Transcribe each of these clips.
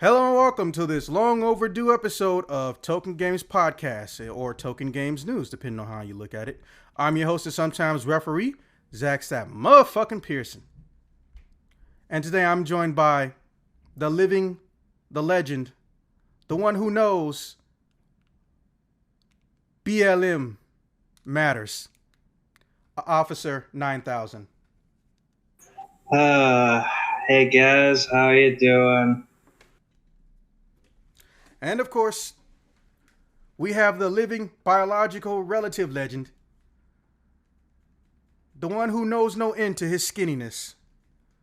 Hello and welcome to this long overdue episode of Token Games Podcast, or Token Games News, depending on how you look at it. I'm your host and sometimes referee, Zach Stapp motherfucking Pearson. And today I'm joined by the living, the legend, the one who knows BLM matters, Officer 9000. Hey guys, how you doing? And of course, we have the living biological relative legend, the one who knows no end to his skinniness.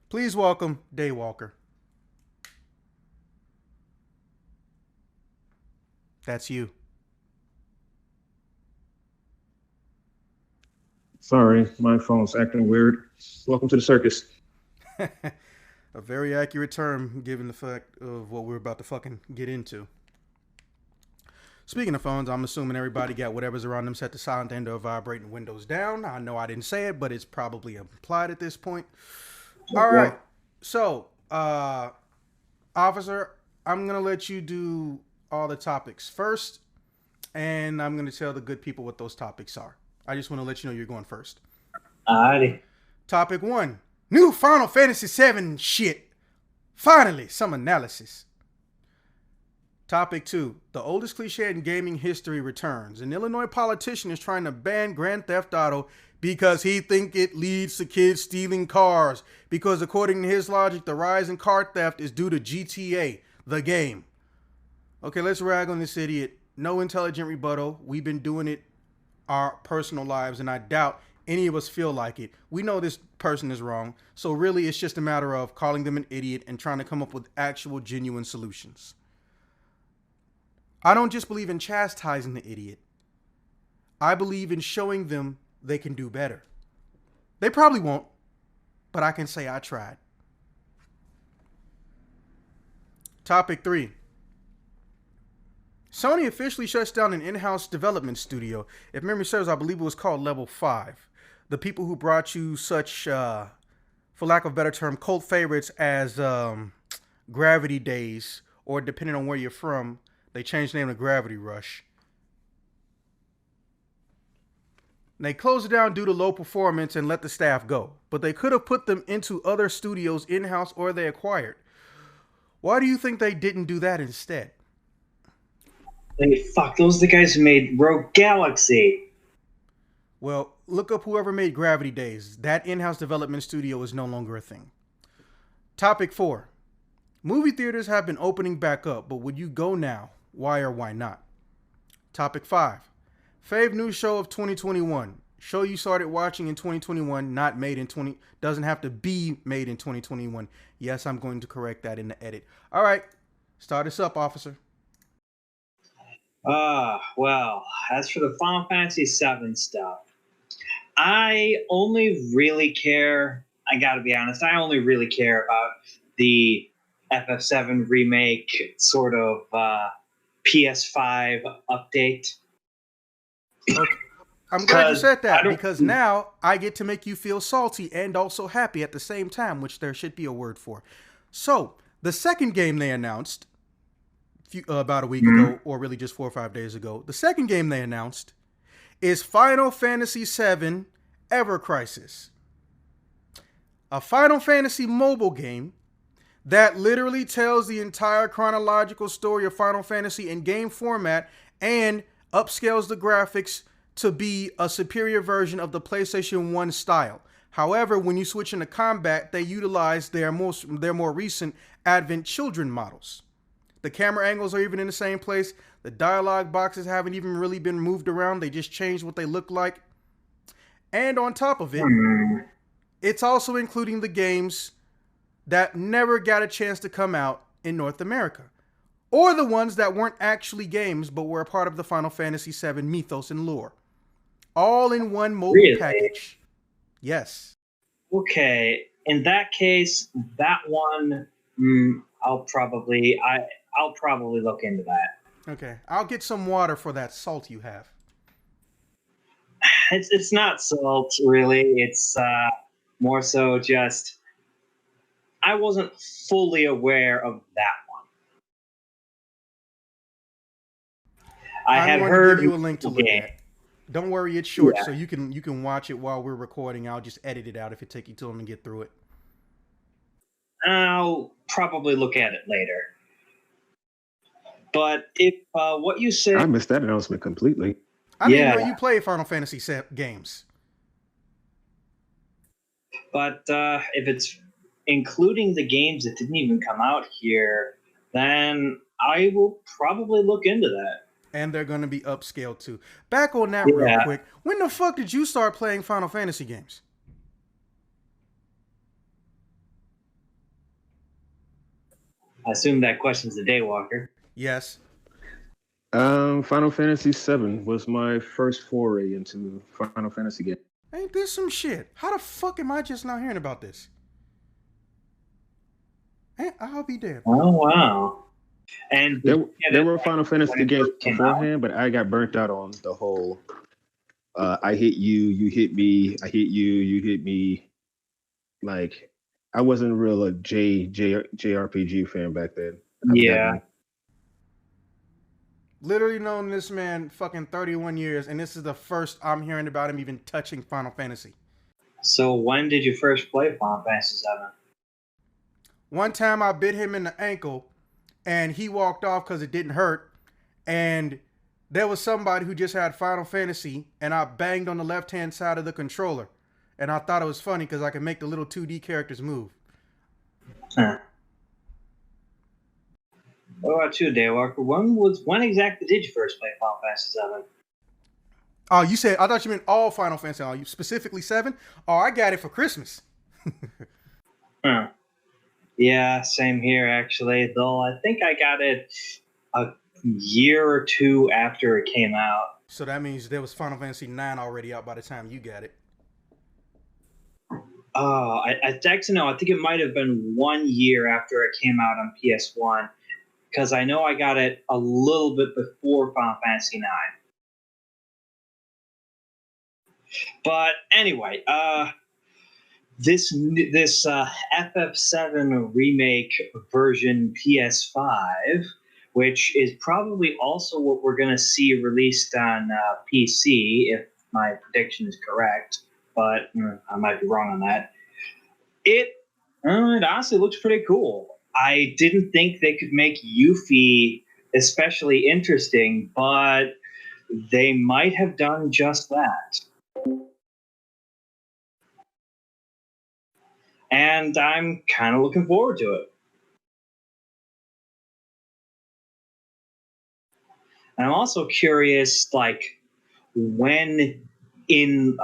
Please welcome Daywalker. That's you. Sorry, my phone's acting weird. Welcome to the circus. A very accurate term given the fact of what we're about to fucking get into. Speaking of phones, I'm assuming everybody got whatever's around them set to silent and or vibrating windows down. I know I didn't say it, but it's probably implied at this point. All right. So, Officer, I'm going to let you do all the topics first, and I'm going to tell the good people what those topics are. I just want to let you know you're going first. Alrighty. Topic 1. New Final Fantasy VII shit. Finally, some analysis. Topic 2. The oldest cliche in gaming history returns. An Illinois politician is trying to ban Grand Theft Auto because he thinks it leads to kids stealing cars. Because according to his logic, the rise in car theft is due to GTA, the game. Okay, let's rag on this idiot. No intelligent rebuttal. We've been doing it our personal lives, and I doubt any of us feel like it. We know this person is wrong. So really, it's just a matter of calling them an idiot and trying to come up with actual, genuine solutions. I don't just believe in chastising the idiot. I believe in showing them they can do better. They probably won't, but I can say I tried. Topic 3. Sony officially shuts down an in-house development studio. If memory serves, I believe it was called Level 5. The people who brought you such, for lack of a better term, cult favorites as Gravity Days, or depending on where you're from, they changed the name to Gravity Rush. They closed it down due to low performance and let the staff go. But they could have put them into other studios in-house or they acquired. Why do you think they didn't do that instead? Those are the guys who made Rogue Galaxy. Well, look up whoever made Gravity Days. That in-house development studio is no longer a thing. Topic 4. Movie theaters have been opening back up, but would you go now? Why or why not? Topic 5. Fave new show of 2021. Show you started watching in 2021, not made in 20... Doesn't have to be made in 2021. Yes, I'm going to correct that in the edit. All right. Start us up, officer. Well, as for the Final Fantasy VII stuff, I only really care, I gotta be honest, I only really care about the FF7 remake sort of PS5 update. Okay. I'm glad you said that because now I get to make you feel salty and also happy at the same time, which there should be a word for. So, the second game they announced about a week ago, or really just 4 or 5 days ago, the second game they announced is Final Fantasy VII Ever Crisis. A Final Fantasy mobile game that literally tells the entire chronological story of Final Fantasy in game format and upscales the graphics to be a superior version of the PlayStation 1 style. However, when you switch into combat, they utilize their more recent Advent Children models. The camera angles are even in the same place. The dialogue boxes haven't even really been moved around. They just changed what they look like. And on top of it, it's also including the games that never got a chance to come out in North America. Or the ones that weren't actually games, but were a part of the Final Fantasy VII mythos and lore. All in one mobile package. Yes. Okay, in that case, that one, I'll probably look into that. Okay, I'll get some water for that salt you have. It's not salt, really. It's more so just I wasn't fully aware of that one. I'm going to give you a link to look game. at. Don't worry, it's short, so you can watch it while we're recording. I'll just edit it out if it takes you too long to get through it. I'll probably look at it later. But if what you said, I missed that announcement completely. I didn't know you play Final Fantasy games. But if it's including the games that didn't even come out here, then I will probably look into that. And they're going to be upscaled too. Back on that real quick. When the fuck did you start playing Final Fantasy games? I assume that question's a Daywalker. Yes. Final Fantasy VII was my first foray into Final Fantasy game. Ain't this some shit? How the fuck am I just now hearing about this? I'll be damned. Oh, wow. And there were Final Fantasy games beforehand, but I got burnt out on the whole I hit you, you hit me, I hit you, you hit me. Like, I wasn't real a JRPG fan back then. Literally known this man fucking 31 years, and this is the first I'm hearing about him even touching Final Fantasy. So when did you first play Final Fantasy VII? One time I bit him in the ankle, and he walked off because it didn't hurt, and there was somebody who just had Final Fantasy, and I banged on the left-hand side of the controller, and I thought it was funny because I could make the little 2D characters move. Huh. What about you, Daywalker? When exactly did you first play Final Fantasy VII? Oh, you said, I thought you meant all Final Fantasy. Oh, you specifically 7? Oh, I got it for Christmas. Huh. Yeah, same here, actually. Though I think I got it a year or two after it came out. So that means there was Final Fantasy 9 already out by the time you got it. Oh, I actually no. I think it might have been 1 year after it came out on PS1, because I know I got it a little bit before Final Fantasy 9. But anyway, this FF7 remake version PS5, which is probably also what we're going to see released on PC, if my prediction is correct, but I might be wrong on that. It honestly looks pretty cool. I didn't think they could make Yuffie especially interesting, but they might have done just that. And I'm kind of looking forward to it. And I'm also curious, like, when in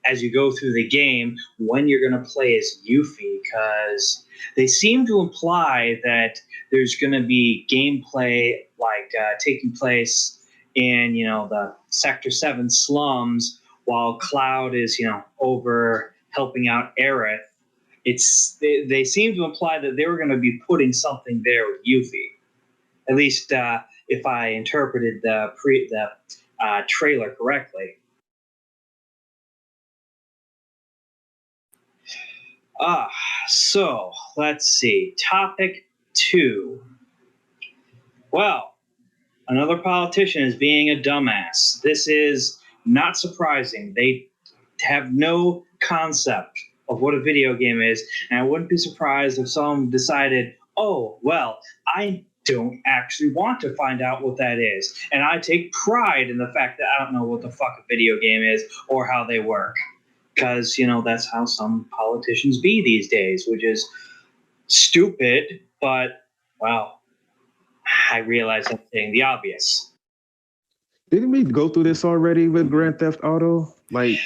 as you go through the game, when you're going to play as Yuffie, because they seem to imply that there's going to be gameplay taking place in the Sector 7 slums while Cloud is over helping out Aerith. They seem to imply that they were going to be putting something there with Yuffie. At least if I interpreted the trailer correctly. So let's see. Topic 2. Well, another politician is being a dumbass. This is not surprising. They have no concept of what a video game is, and I wouldn't be surprised if someone decided, oh, well, I don't actually want to find out what that is. And I take pride in the fact that I don't know what the fuck a video game is or how they work. Because, that's how some politicians be these days, which is stupid, but, well, I realize I'm saying the obvious. Didn't we go through this already with Grand Theft Auto? Like,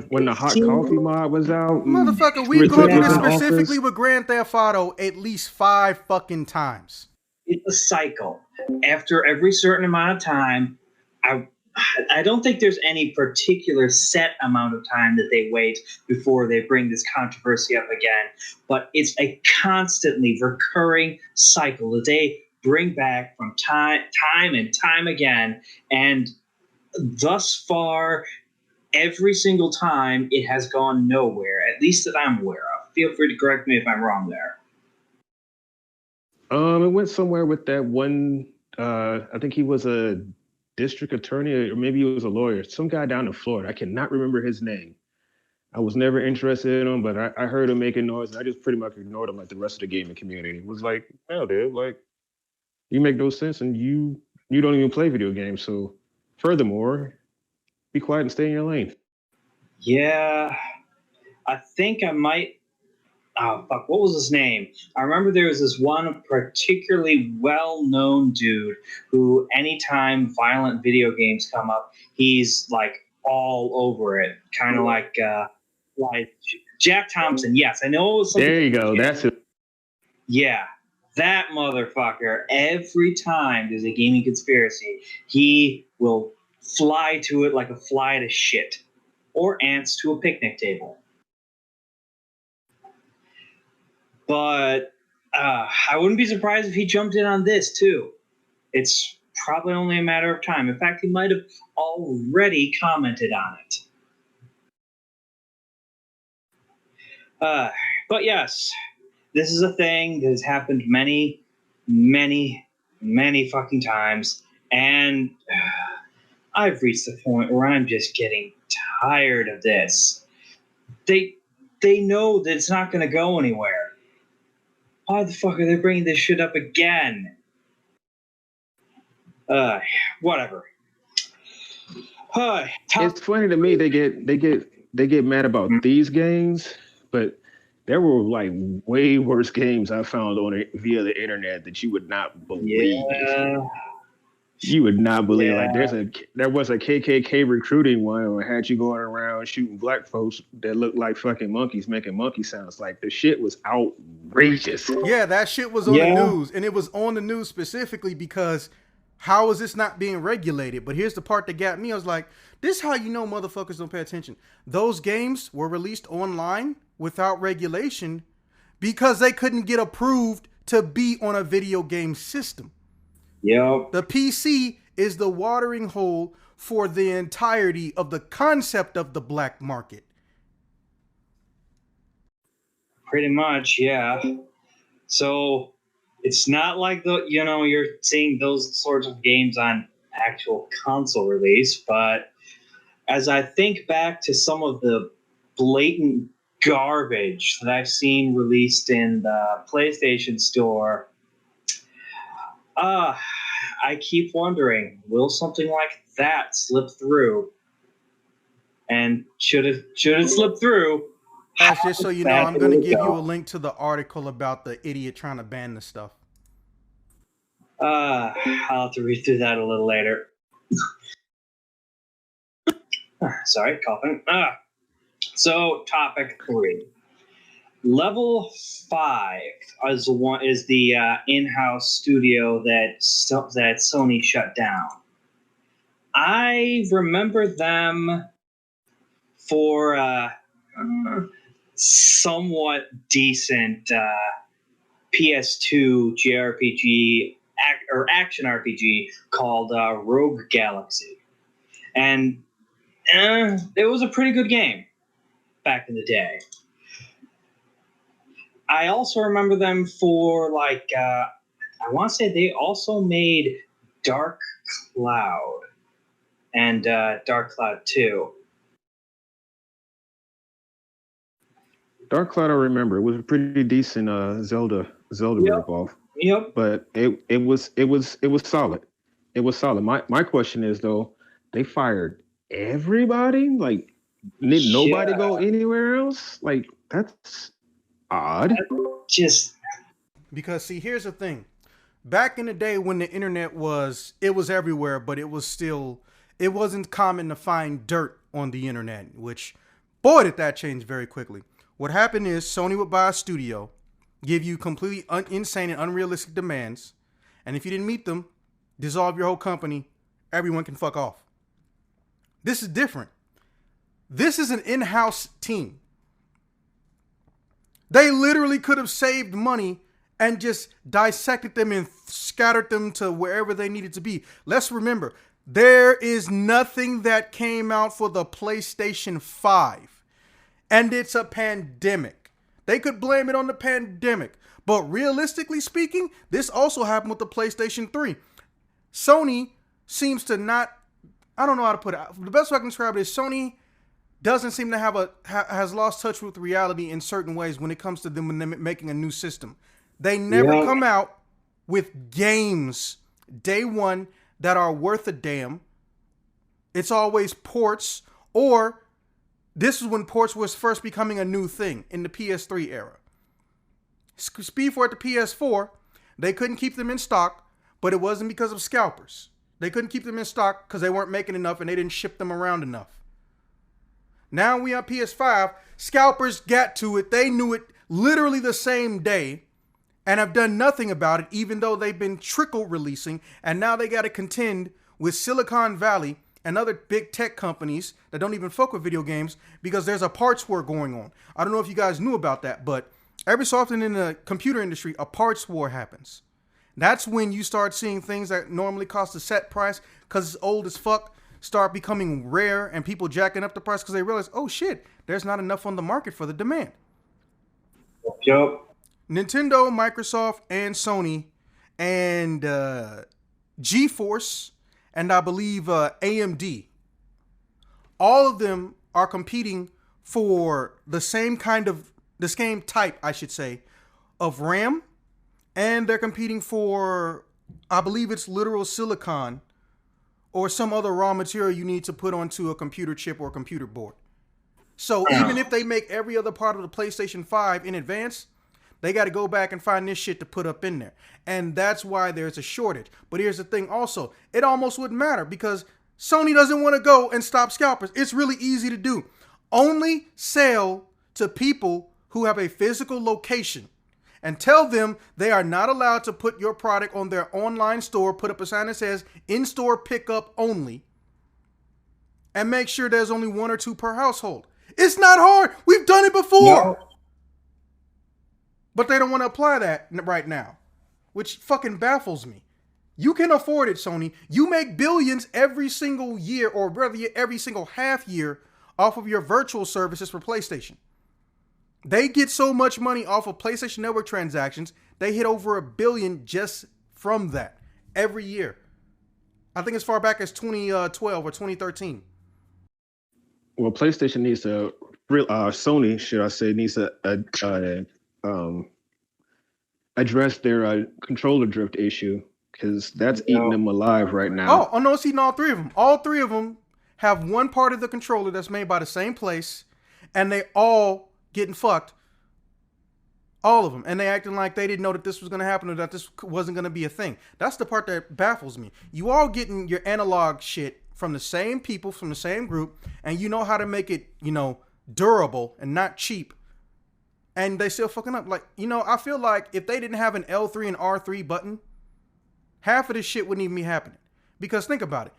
when the hot coffee mod was out? Motherfucker, we've gone through this specifically with Grand Theft Auto at least 5 fucking times. It's a cycle. After every certain amount of time, I don't think there's any particular set amount of time that they wait before they bring this controversy up again, but it's a constantly recurring cycle that they bring back from time and time again, and thus far, every single time it has gone nowhere, at least that I'm aware of. Feel free to correct me if I'm wrong there. It went somewhere with that one I think he was a district attorney, or maybe he was a lawyer. Some guy down in Florida. I cannot remember his name. I was never interested in him, but I heard him making noise, and I just pretty much ignored him like the rest of the gaming community. It was like, hell, dude, like you make no sense, and you don't even play video games. So, furthermore, be quiet and stay in your lane. Yeah, I think I might. Oh fuck! What was his name? I remember there was this one particularly well-known dude who, anytime violent video games come up, he's like all over it, kind of like Jack Thompson. Yes, I know it was something. There you go. That's it. Yeah, that motherfucker. Every time there's a gaming conspiracy, he will fly to it like a fly to shit, or ants to a picnic table. But I wouldn't be surprised if he jumped in on this too. It's probably only a matter of time. In fact, he might have already commented on it. But yes, this is a thing that has happened many, many, many fucking times. And I've reached the point where I'm just getting tired of this. They know that it's not going to go anywhere. Why the fuck are they bringing this shit up again? Whatever. It's funny to me they get mad about these games, but there were like way worse games I found on it via the internet that you would not believe. Yeah. You would not believe. Yeah. Like there was a KKK recruiting one where had you going around shooting black folks that looked like fucking monkeys making monkey sounds. Like the shit was outrageous. Yeah, that shit was on the news, and it was on the news specifically because how is this not being regulated? But here's the part that got me. I was like, this is how you know motherfuckers don't pay attention. Those games were released online without regulation because they couldn't get approved to be on a video game system. Yep. The PC is the watering hole for the entirety of the concept of the black market. Pretty much, yeah. So it's not like you're seeing those sorts of games on actual console release, but as I think back to some of the blatant garbage that I've seen released in the PlayStation Store, I keep wondering, will something like that slip through? And should it slip through? Just so you know, I'm going to give you a link to the article about the idiot trying to ban the stuff. I'll have to read through that a little later. Sorry, coughing. So, topic 3. Level 5 is the in-house studio that Sony shut down. I remember them for somewhat decent PS2 JRPG or action RPG called Rogue Galaxy, and it was a pretty good game back in the day. I also remember them for I want to say they also made Dark Cloud and Dark Cloud 2. Dark Cloud, I remember. It was a pretty decent Zelda ripoff. Yep. But it was solid. It was solid. My question is though, they fired everybody? Like did nobody go anywhere else? Like that's odd. Because see, here's the thing. Back in the day when the internet was everywhere, but it wasn't common to find dirt on the internet, which boy did that change very quickly. What happened is Sony would buy a studio, give you completely insane and unrealistic demands, and if you didn't meet them, dissolve your whole company, everyone can fuck off. This is different. This is an in-house team. They literally could have saved money and just dissected them and scattered them to wherever they needed to be. Let's remember, there is nothing that came out for the PlayStation 5. And it's a pandemic. They could blame it on the pandemic. But realistically speaking, this also happened with the PlayStation 3. Sony seems to not. I don't know how to put it. The best way I can describe it is Sony doesn't seem to have has lost touch with reality in certain ways when it comes to them when they're making a new system. They never come out with games day one that are worth a damn. It's always ports, or this is when ports was first becoming a new thing in the PS3 era. Speed for it to PS4, they couldn't keep them in stock, but it wasn't because of scalpers. They couldn't keep them in stock because they weren't making enough and they didn't ship them around enough. Now we on PS5, scalpers got to it. They knew it literally the same day and have done nothing about it, even though they've been trickle releasing. And now they got to contend with Silicon Valley and other big tech companies that don't even fuck with video games because there's a parts war going on. I don't know if you guys knew about that, but every so often in the computer industry, a parts war happens. That's when you start seeing things that normally cost a set price because it's old as fuck start becoming rare and people jacking up the price because they realize, oh shit, there's not enough on the market for the demand. Yep. Nintendo, Microsoft, and Sony, and GeForce, and I believe AMD, all of them are competing for the same type, I should say, of RAM, and they're competing for, I believe it's literal silicon or some other raw material you need to put onto a computer chip or computer board. So even if they make every other part of the PlayStation 5 in advance, they got to go back and find this shit to put up in there. And that's why there's a shortage. But here's the thing also, it almost wouldn't matter because Sony doesn't want to go and stop scalpers. It's really easy to do. Only sell to people who have a physical location and tell them they are not allowed to put your product on their online store, put up a sign that says in-store pickup only, and make sure there's only 1 or 2 per household. It's not hard. We've done it before. No. But they don't want to apply that right now, which fucking baffles me. You can afford it, Sony. You make billions every single year, or rather every single half year, off of your virtual services for PlayStation. They get so much money off of PlayStation Network transactions, they hit over $1 billion just from that every year. I think as far back as 2012 or 2013. Well, PlayStation needs to, Sony, should I say, needs to address their controller drift issue because that's eating them alive right now. Oh no, it's eating all 3 of them. All 3 of them have one part of the controller that's made by the same place, and they all getting fucked. All of them. And they acting like they didn't know that this was going to happen or that this wasn't going to be a thing. That's the part that baffles me. You all getting your analog shit from the same people, from the same group, and you know how to make it, durable and not cheap. And they still fucking up. Like, I feel like if they didn't have an L3 and R3 button, half of this shit wouldn't even be happening. Because think about it.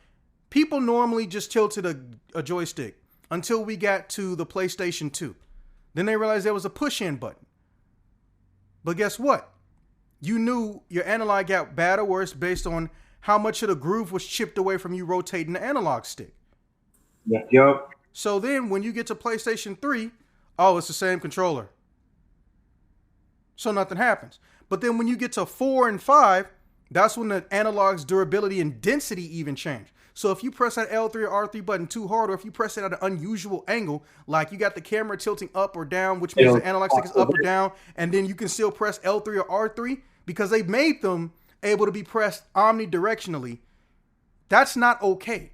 People normally just tilted a joystick until we got to the PlayStation 2. Then they realized there was a push-in button. But guess what? You knew your analog got bad or worse based on how much of the groove was chipped away from you rotating the analog stick. Yep. So then when you get to PlayStation 3, oh, it's the same controller. So nothing happens. But then when you get to 4 and 5, that's when the analog's durability and density even change. So if you press that L3 or R3 button too hard, or if you press it at an unusual angle, like you got the camera tilting up or down, which means the analog stick is up or down, and then you can still press L3 or R3 because they made them able to be pressed omnidirectionally. That's not okay.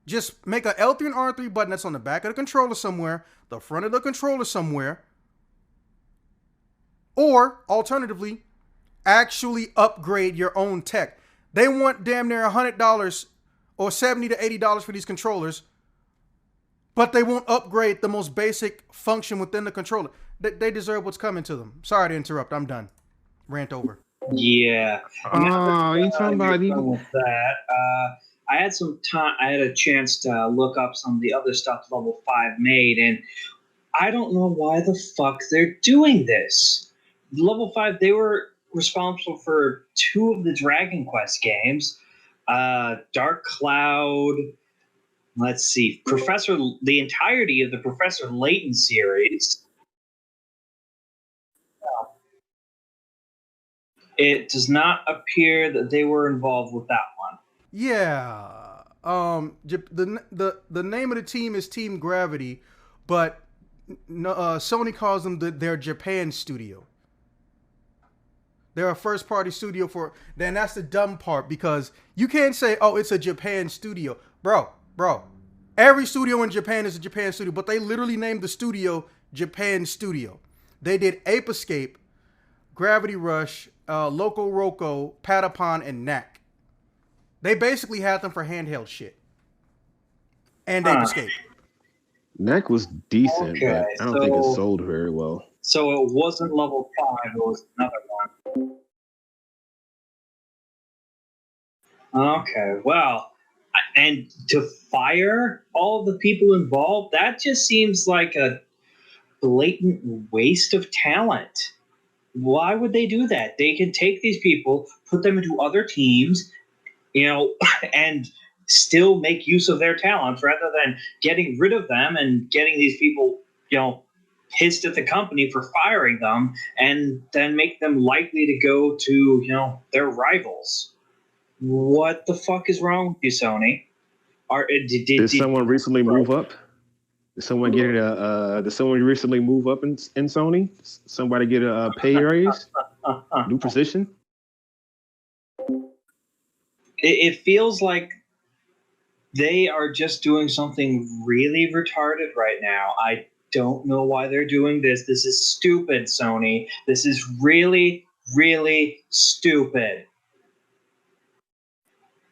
Just make a L3 and R3 button that's on the back of the controller somewhere, the front of the controller somewhere, or alternatively, actually upgrade your own tech. They want damn near $100 or $70 to $80 for these controllers, but they won't upgrade the most basic function within the controller. They deserve what's coming to them. Sorry to interrupt. I'm done. Rant over. Yeah. You talking about with that? I had some time. I had a chance to look up some of the other stuff Level 5 made, and I don't know why the fuck they're doing this. Level 5, they were responsible for 2 of the Dragon Quest games, Dark Cloud. Let's see, the entirety of the Professor Layton series, It does not appear that they were involved with that one. Yeah. The name of the team is Team Gravity, but Sony calls them their Japan studio. They're a first party studio for. Then that's the dumb part because you can't say, "Oh, it's a Japan studio, bro." Every studio in Japan is a Japan studio, but they literally named the studio Japan Studio. They did Ape Escape, Gravity Rush, Loco Roco, Patapon, and Knack. They basically had them for handheld shit. And Ape Escape. Knack was decent, Okay, but I don't think it sold very well. So it wasn't level 5, it was another one. Okay, well, and to fire all the people involved, that just seems like a blatant waste of talent. Why would they do that? They can take these people, put them into other teams, and still make use of their talents rather than getting rid of them and getting these people, pissed at the company for firing them and then make them likely to go to, their rivals. What the fuck is wrong with you, Sony? Did someone recently move up? Did someone get Did someone recently move up in Sony? Somebody get a pay raise? New position? It feels like they are just doing something really retarded right now. I don't know why they're doing this. This is stupid, Sony. This is really, really stupid.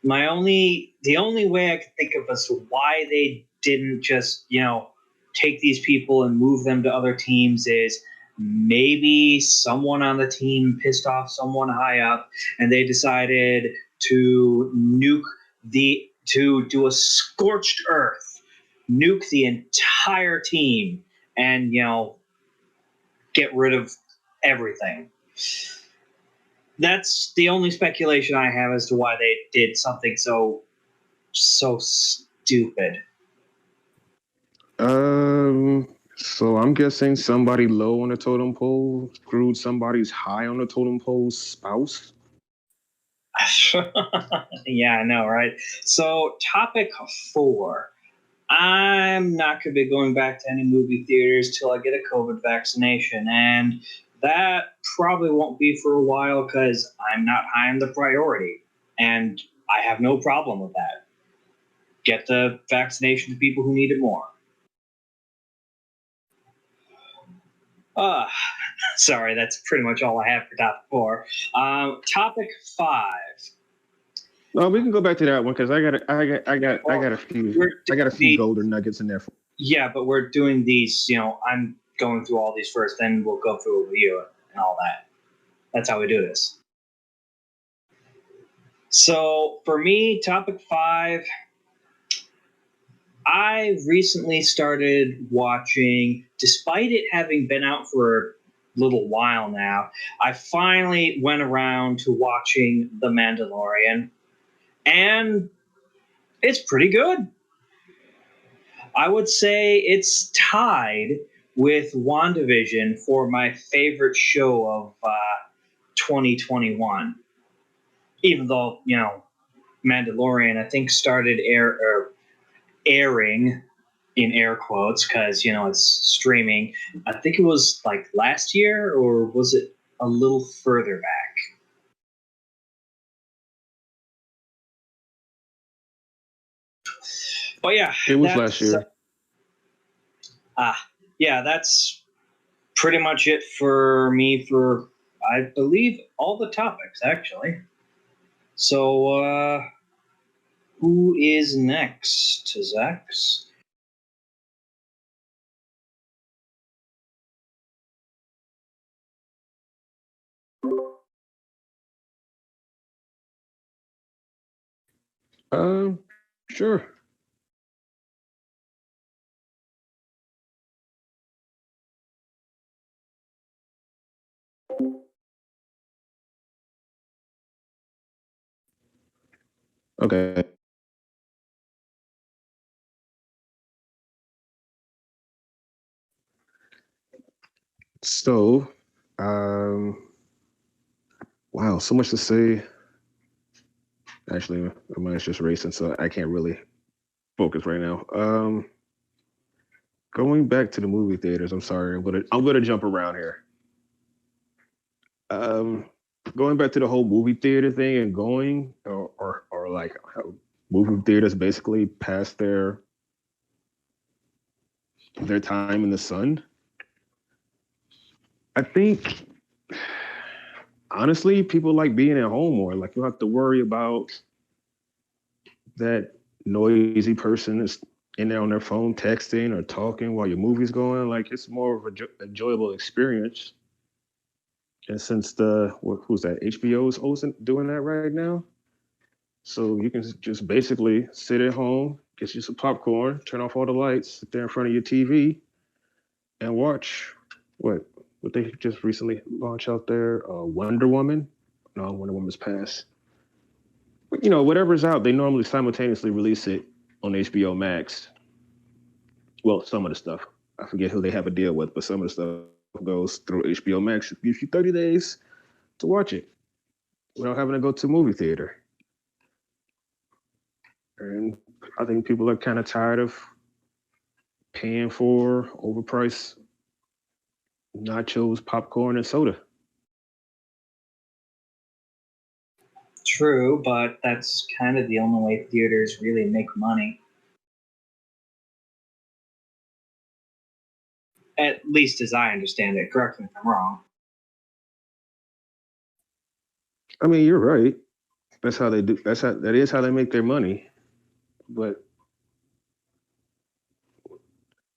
The only way I could think of as to why they didn't just, take these people and move them to other teams is maybe someone on the team pissed off someone high up and they decided to to do a scorched earth, nuke the entire team and, get rid of everything. That's the only speculation I have as to why they did something so stupid. So I'm guessing somebody low on the totem pole screwed somebody's high on the totem pole spouse. Yeah, I know, right? So, topic 4. I'm not going to be going back to any movie theaters till I get a COVID vaccination, and that probably won't be for a while because I'm not high on the priority, and I have no problem with that. Get the vaccination to people who need it more. Sorry, that's pretty much all I have for topic 4. Topic 5. No, we can go back to that one because I got a few golden nuggets in there. Yeah, but we're doing these. I'm going through all these first, then we'll go through a review and all that. That's how we do this. So for me, topic 5. I recently started watching, despite it having been out for a little while now, I finally went around to watching The Mandalorian, and it's pretty good. I would say it's tied with WandaVision for my favorite show of 2021. Even though, Mandalorian, I think, started airing in air quotes because, it's streaming. I think it was like last year, or was it a little further back? But yeah, it was last year. Yeah, that's pretty much it for me for, I believe, all the topics, actually. So, who is next, Zax? Sure. Okay. So, Wow, so much to say. Actually, my mind's just racing, so I can't really focus right now. Going back to the movie theaters. I'm sorry. I'm gonna jump around here. Um, Going back to the whole movie theater thing and going or like how movie theaters basically pass their time in the sun. I think honestly, people like being at home more. Like you don't have to worry about that noisy person is in there on their phone texting or talking while your movie's going. Like it's more of an enjoyable experience. And since who's that? HBO is also doing that right now. So you can just basically sit at home, get you some popcorn, turn off all the lights, sit there in front of your TV, and watch what they just recently launched out there. Wonder Woman. No, Wonder Woman's past. But, whatever's out, they normally simultaneously release it on HBO Max. Well, some of the stuff. I forget who they have a deal with, but some of the stuff goes through HBO Max. It gives you 30 days to watch it without having to go to a movie theater. And I think people are kind of tired of paying for overpriced nachos, popcorn, and soda. True, but that's kind of the only way theaters really make money. At least as I understand it. Correct me if I'm wrong. I mean, you're right. That's how they do. That is how they make their money. But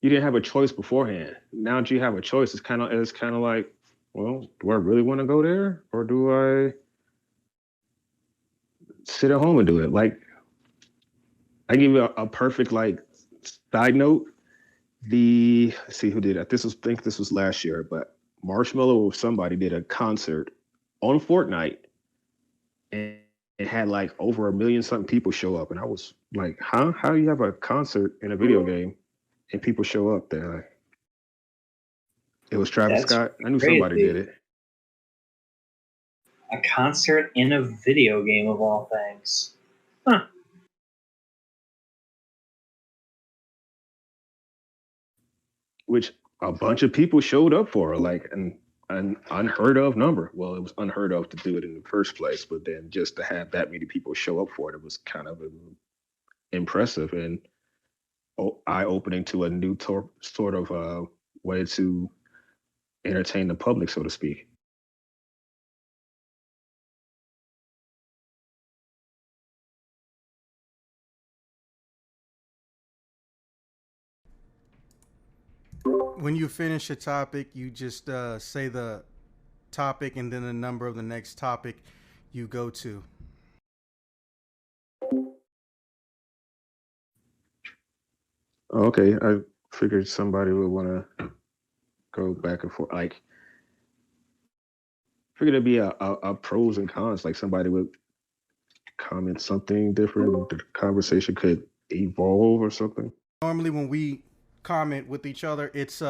you didn't have a choice beforehand. Now that you have a choice, it's kind of like, well, do I really want to go there, or do I sit at home and do it? Like, I give you a perfect like side note. Let's see who did that. I think this was last year, but Marshmello or somebody did a concert on Fortnite, and it had like over a million something people show up, and I was like, huh? How do you have a concert in a video game and people show up there? Like, it was Travis That's Scott. I knew somebody did crazy. it. A concert in a video game of all things. Huh. Which a bunch of people showed up for, like an unheard of number. Well, it was unheard of to do it in the first place, but then just to have that many people show up for it was kind of impressive and eye opening to a new sort of way to entertain the public, so to speak. When you finish a topic, you just say the topic and then the number of the next topic you go to. Oh, okay, I figured somebody would want to go back and forth. Like, figured it'd be a pros and cons. Like somebody would comment something different. The conversation could evolve or something. Normally, when we comment with each other, it's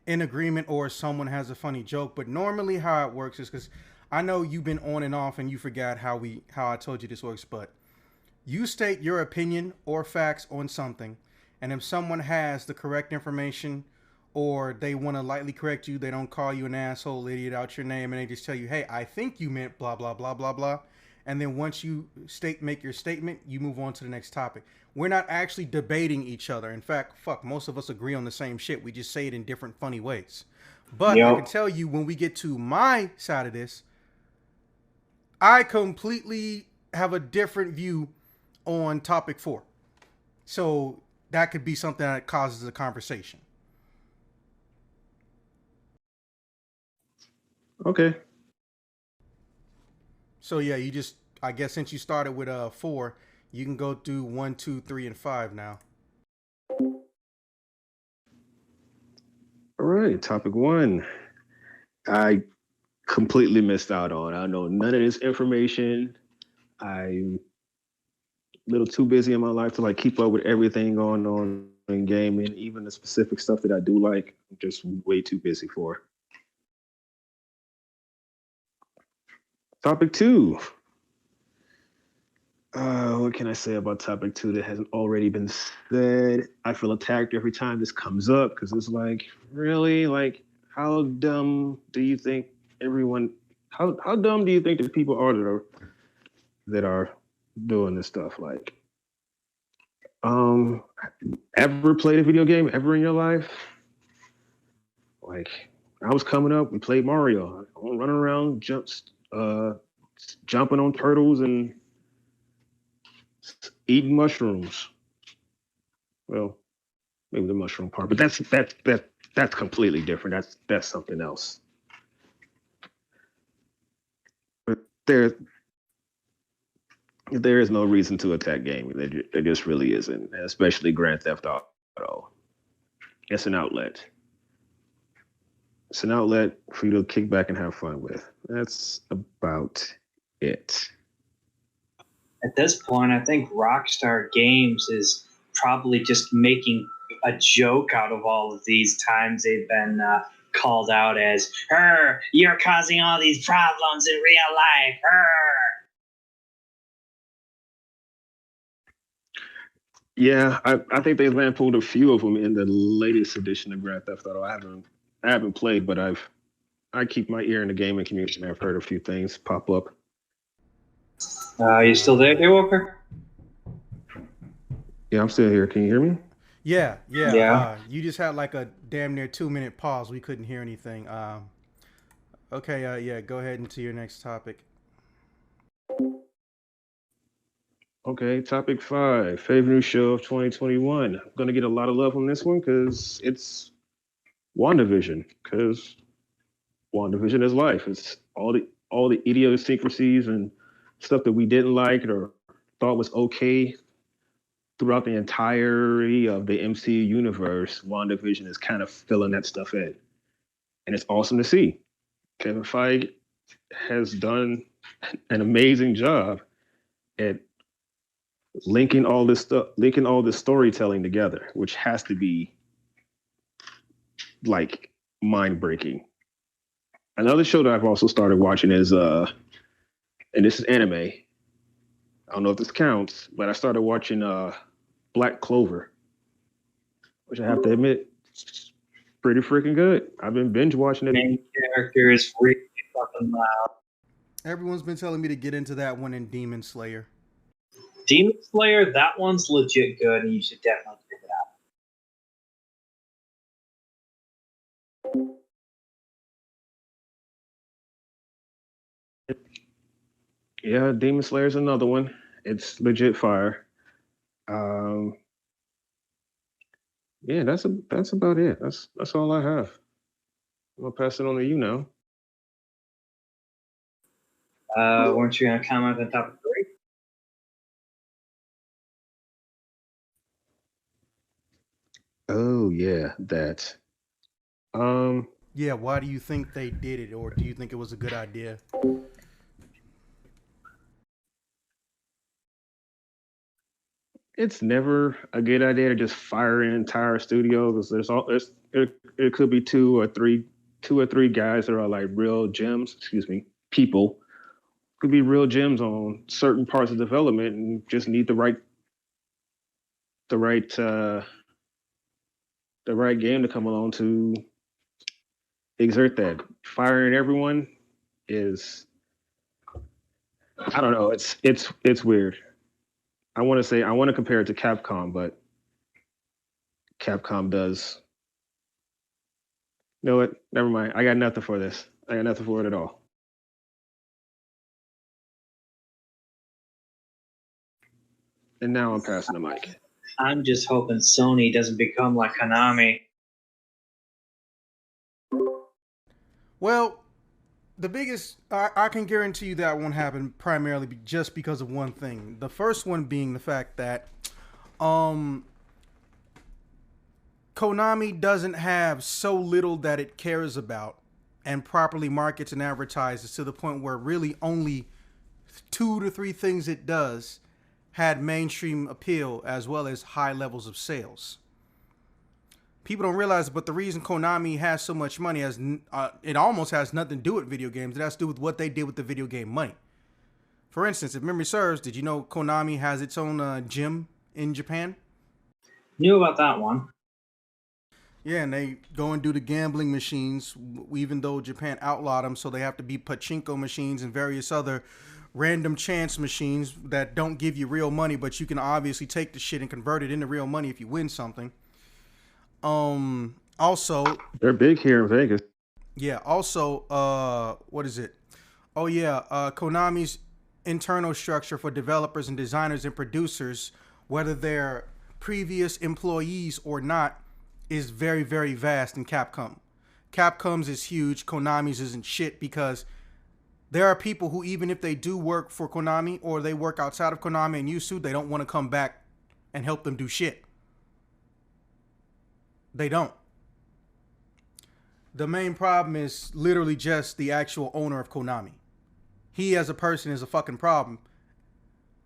in agreement or someone has a funny joke. But normally, how it works is because I know you've been on and off and you forgot how I told you this works, but you state your opinion or facts on something, and if someone has the correct information or they want to lightly correct you, they don't call you an asshole, idiot out your name, and they just tell you, "Hey, I think you meant blah blah blah blah blah." And then once you make your statement, you move on to the next topic. We're not actually debating each other. In fact, fuck, most of us agree on the same shit. We just say it in different funny ways. But I can Yep. tell you when we get to my side of this, I completely have a different view on topic 4. So that could be something that causes a conversation. Okay. So yeah, you just I guess since you started with 4, you can go through 1, 2, 3, and 5 now. All right. Topic one. I completely missed out on. I know none of this information. I'm a little too busy in my life to like keep up with everything going on in gaming, even the specific stuff that I do like. I'm just way too busy for. Topic 2. What can I say about topic 2 that hasn't already been said? I feel attacked every time this comes up because it's like, really? Like, how dumb do you think everyone? How dumb do you think the people are that are doing this stuff? Like, um, ever played a video game ever in your life? Like, I was coming up, we played Mario. I'm running around, jumping on turtles and eating mushrooms. Well, maybe the mushroom part, but that's completely different. That's something else. But there is no reason to attack gaming. There just really isn't, especially Grand Theft Auto. It's an outlet. It's an outlet for you to kick back and have fun with. That's about it. At this point, I think Rockstar Games is probably just making a joke out of all of these times they've been called out as, you're causing all these problems in real life. Yeah, I think they lampooned a few of them in the latest edition of Grand Theft Auto. I haven't played, but I keep my ear in the gaming community, and I've heard a few things pop up. You still there, Walker? Yeah, I'm still here. Can you hear me? Yeah. You just had like a damn near 2-minute pause. We couldn't hear anything. Okay. Yeah. Go ahead into your next topic. Okay, topic 5, favorite new show of 2021. I'm gonna get a lot of love on this one because it's WandaVision. Because WandaVision is life. It's all the idiosyncrasies and stuff that we didn't like or thought was okay throughout the entirety of the MCU universe. WandaVision is kind of filling that stuff in, and it's awesome to see. Kevin Feige has done an amazing job at linking all this storytelling together, which has to be like mind breaking. Another show that I've also started watching is and this is anime. I don't know if this counts, but I started watching Black Clover, which I have to admit, it's pretty freaking good. I've been binge watching it. The main character is really fucking loud. Everyone's been telling me to get into that one in Demon Slayer. Demon Slayer, that one's legit good, and you should definitely check it out. Yeah, Demon Slayer is another one. It's legit fire. Yeah, that's about it. That's all I have. I'm gonna pass it on to you now. Weren't you going to comment on topic 3? Oh yeah, that. Yeah, why do you think they did it, or do you think it was a good idea? It's never a good idea to just fire an entire studio because it could be two or three guys that are like real gems. Excuse me, people could be real gems on certain parts of development and just need the right game to come along to exert that. Firing everyone is, I don't know. It's weird. I want to compare it to Capcom, but Capcom does. You know what? Never mind. I got nothing for this. I got nothing for it at all. And now I'm passing the mic. I'm just hoping Sony doesn't become like Konami. Well, the biggest, I can guarantee you that won't happen primarily just because of one thing. The first one being the fact that Konami doesn't have so little that it cares about and properly markets and advertises to the point where really only 2 to 3 things it does had mainstream appeal as well as high levels of sales. People don't realize it, but the reason Konami has so much money it almost has nothing to do with video games. It has to do with what they did with the video game money. For instance, if memory serves, did you know Konami has its own gym in Japan? Knew about that one. Yeah, and they go and do the gambling machines, even though Japan outlawed them, so they have to be pachinko machines and various other random chance machines that don't give you real money, but you can obviously take the shit and convert it into real money if you win something. Also, they're big here in Vegas. Yeah. Also, what is it? Oh yeah, Konami's internal structure for developers and designers and producers, whether they're previous employees or not, is very, very vast in Capcom. Capcom's is huge. Konami's isn't shit because there are people who, even if they do work for Konami or they work outside of Konami and Yusu, they don't want to come back and help them do shit. They don't. The main problem is literally just the actual owner of Konami. He as a person is a fucking problem.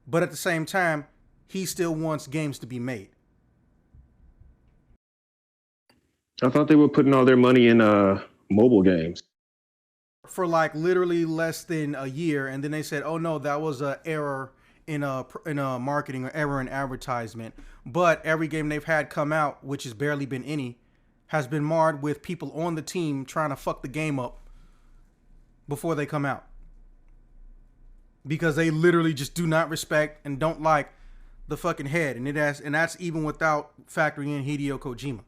But at the same time, he still wants games to be made. I thought they were putting all their money in mobile games. For like literally less than a year, and then they said, oh no, that was an error in a marketing or error in advertisement. But every game they've had come out, which has barely been any, has been marred with people on the team trying to fuck the game up before they come out. Because they literally just do not respect and don't like the fucking head. And that's even without factoring in Hideo Kojima.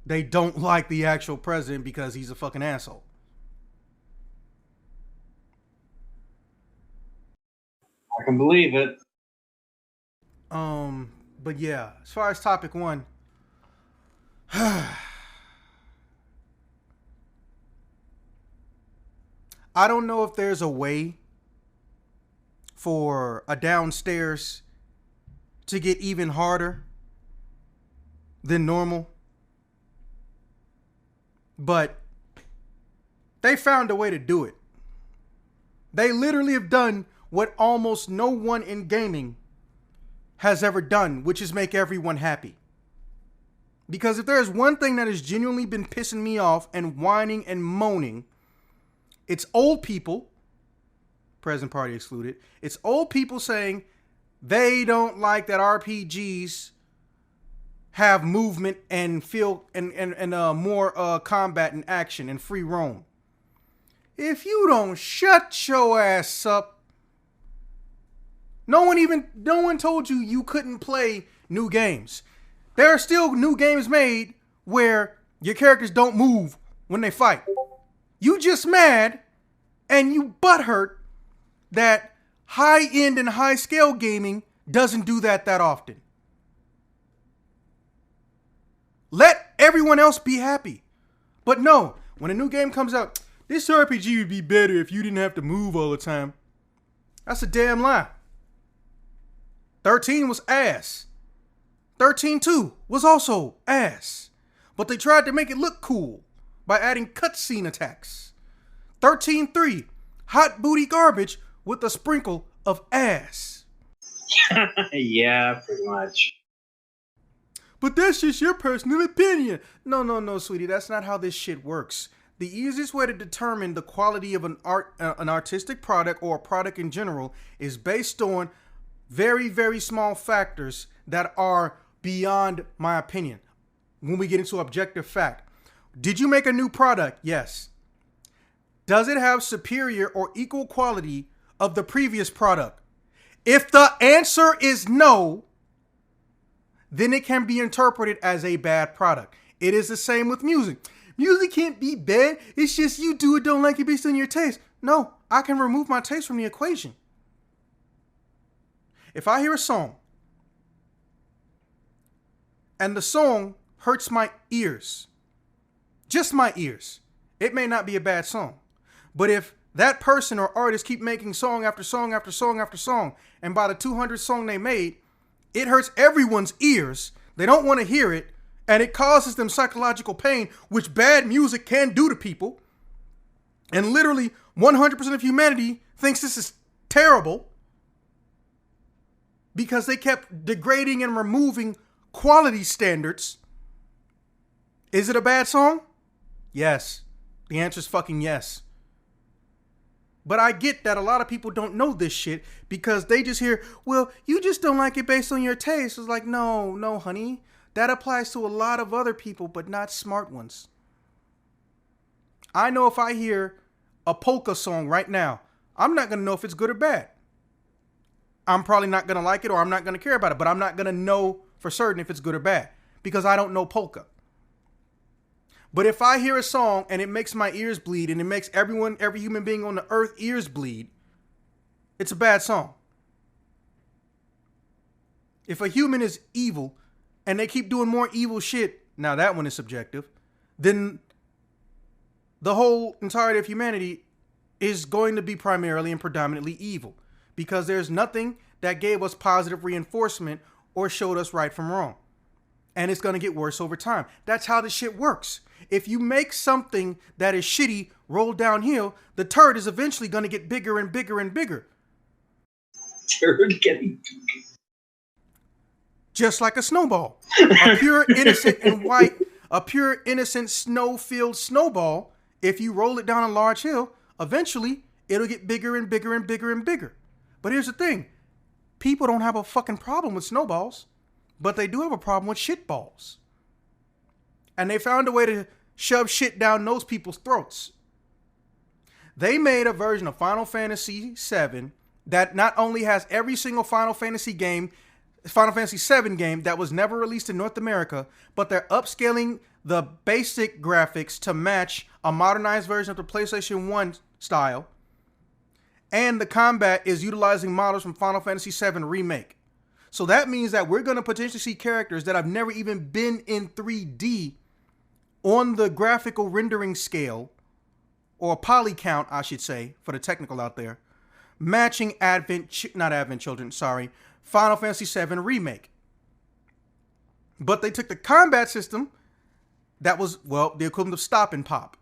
They don't like the actual president because he's a fucking asshole. I can believe it. But yeah, as far as topic one, I don't know if there's a way for a downstairs to get even harder than normal. But they found a way to do it. They literally have done what almost no one in gaming has ever done, which is make everyone happy. Because if there's one thing that has genuinely been pissing me off and whining and moaning, it's old people, present party excluded, it's old people saying they don't like that RPGs have movement and feel and more combat and action and free roam. If you don't shut your ass up, no one told you couldn't play new games. There are still new games made where your characters don't move when they fight. You just mad and you butthurt that high-end and high-scale gaming doesn't do that often. Let everyone else be happy. But no, when a new game comes out, this RPG would be better if you didn't have to move all the time. That's a damn lie. 13 was ass. 13-2 was also ass. But they tried to make it look cool by adding cutscene attacks. 13-3, hot booty garbage with a sprinkle of ass. Yeah, pretty much. But that's just your personal opinion. No, sweetie. That's not how this shit works. The easiest way to determine the quality of an artistic product or a product in general is based on very, very small factors that are beyond my opinion. When we get into objective fact, did you make a new product? Yes. Does it have superior or equal quality of the previous product? If the answer is no, then it can be interpreted as a bad product. It is the same with music. Music can't be bad. It's just you do it, don't like it based on your taste. No, I can remove my taste from the equation. If I hear a song and the song hurts my ears, just my ears, it may not be a bad song. But if that person or artist keep making song after song after song after song, and by the 200th song they made, it hurts everyone's ears, they don't want to hear it, and it causes them psychological pain, which bad music can do to people, and literally 100% of humanity thinks this is terrible because they kept degrading and removing quality standards, Is it a bad song? Yes. The answer is fucking yes. But I get that a lot of people don't know this shit because they just hear, well, you just don't like it based on your taste. It's like, no, honey. That applies to a lot of other people, but not smart ones. I know if I hear a polka song right now, I'm not going to know if it's good or bad. I'm probably not going to like it or I'm not going to care about it, but I'm not going to know for certain if it's good or bad because I don't know polka. But if I hear a song and it makes my ears bleed and it makes every human being on the earth ears bleed, it's a bad song. If a human is evil and they keep doing more evil shit, now that one is subjective, then the whole entirety of humanity is going to be primarily and predominantly evil because there's nothing that gave us positive reinforcement or showed us right from wrong. And it's going to get worse over time. That's how this shit works. If you make something that is shitty roll downhill, the turd is eventually going to get bigger and bigger and bigger. Turd getting bigger. Just like a snowball. A pure, innocent, and white, a pure, innocent, snow-filled snowball, if you roll it down a large hill, eventually it'll get bigger and bigger and bigger and bigger. But here's the thing. People don't have a fucking problem with snowballs, but they do have a problem with shitballs. And they found a way to shove shit down those people's throats. They made a version of Final Fantasy VII that not only has every single Final Fantasy VII game that was never released in North America, but they're upscaling the basic graphics to match a modernized version of the PlayStation 1 style. And the combat is utilizing models from Final Fantasy VII Remake. So that means that we're going to potentially see characters that have never even been in 3D on the graphical rendering scale, or poly count, I should say, for the technical out there, matching Final Fantasy VII Remake. But they took the combat system that was, well, the equivalent of stop and pop.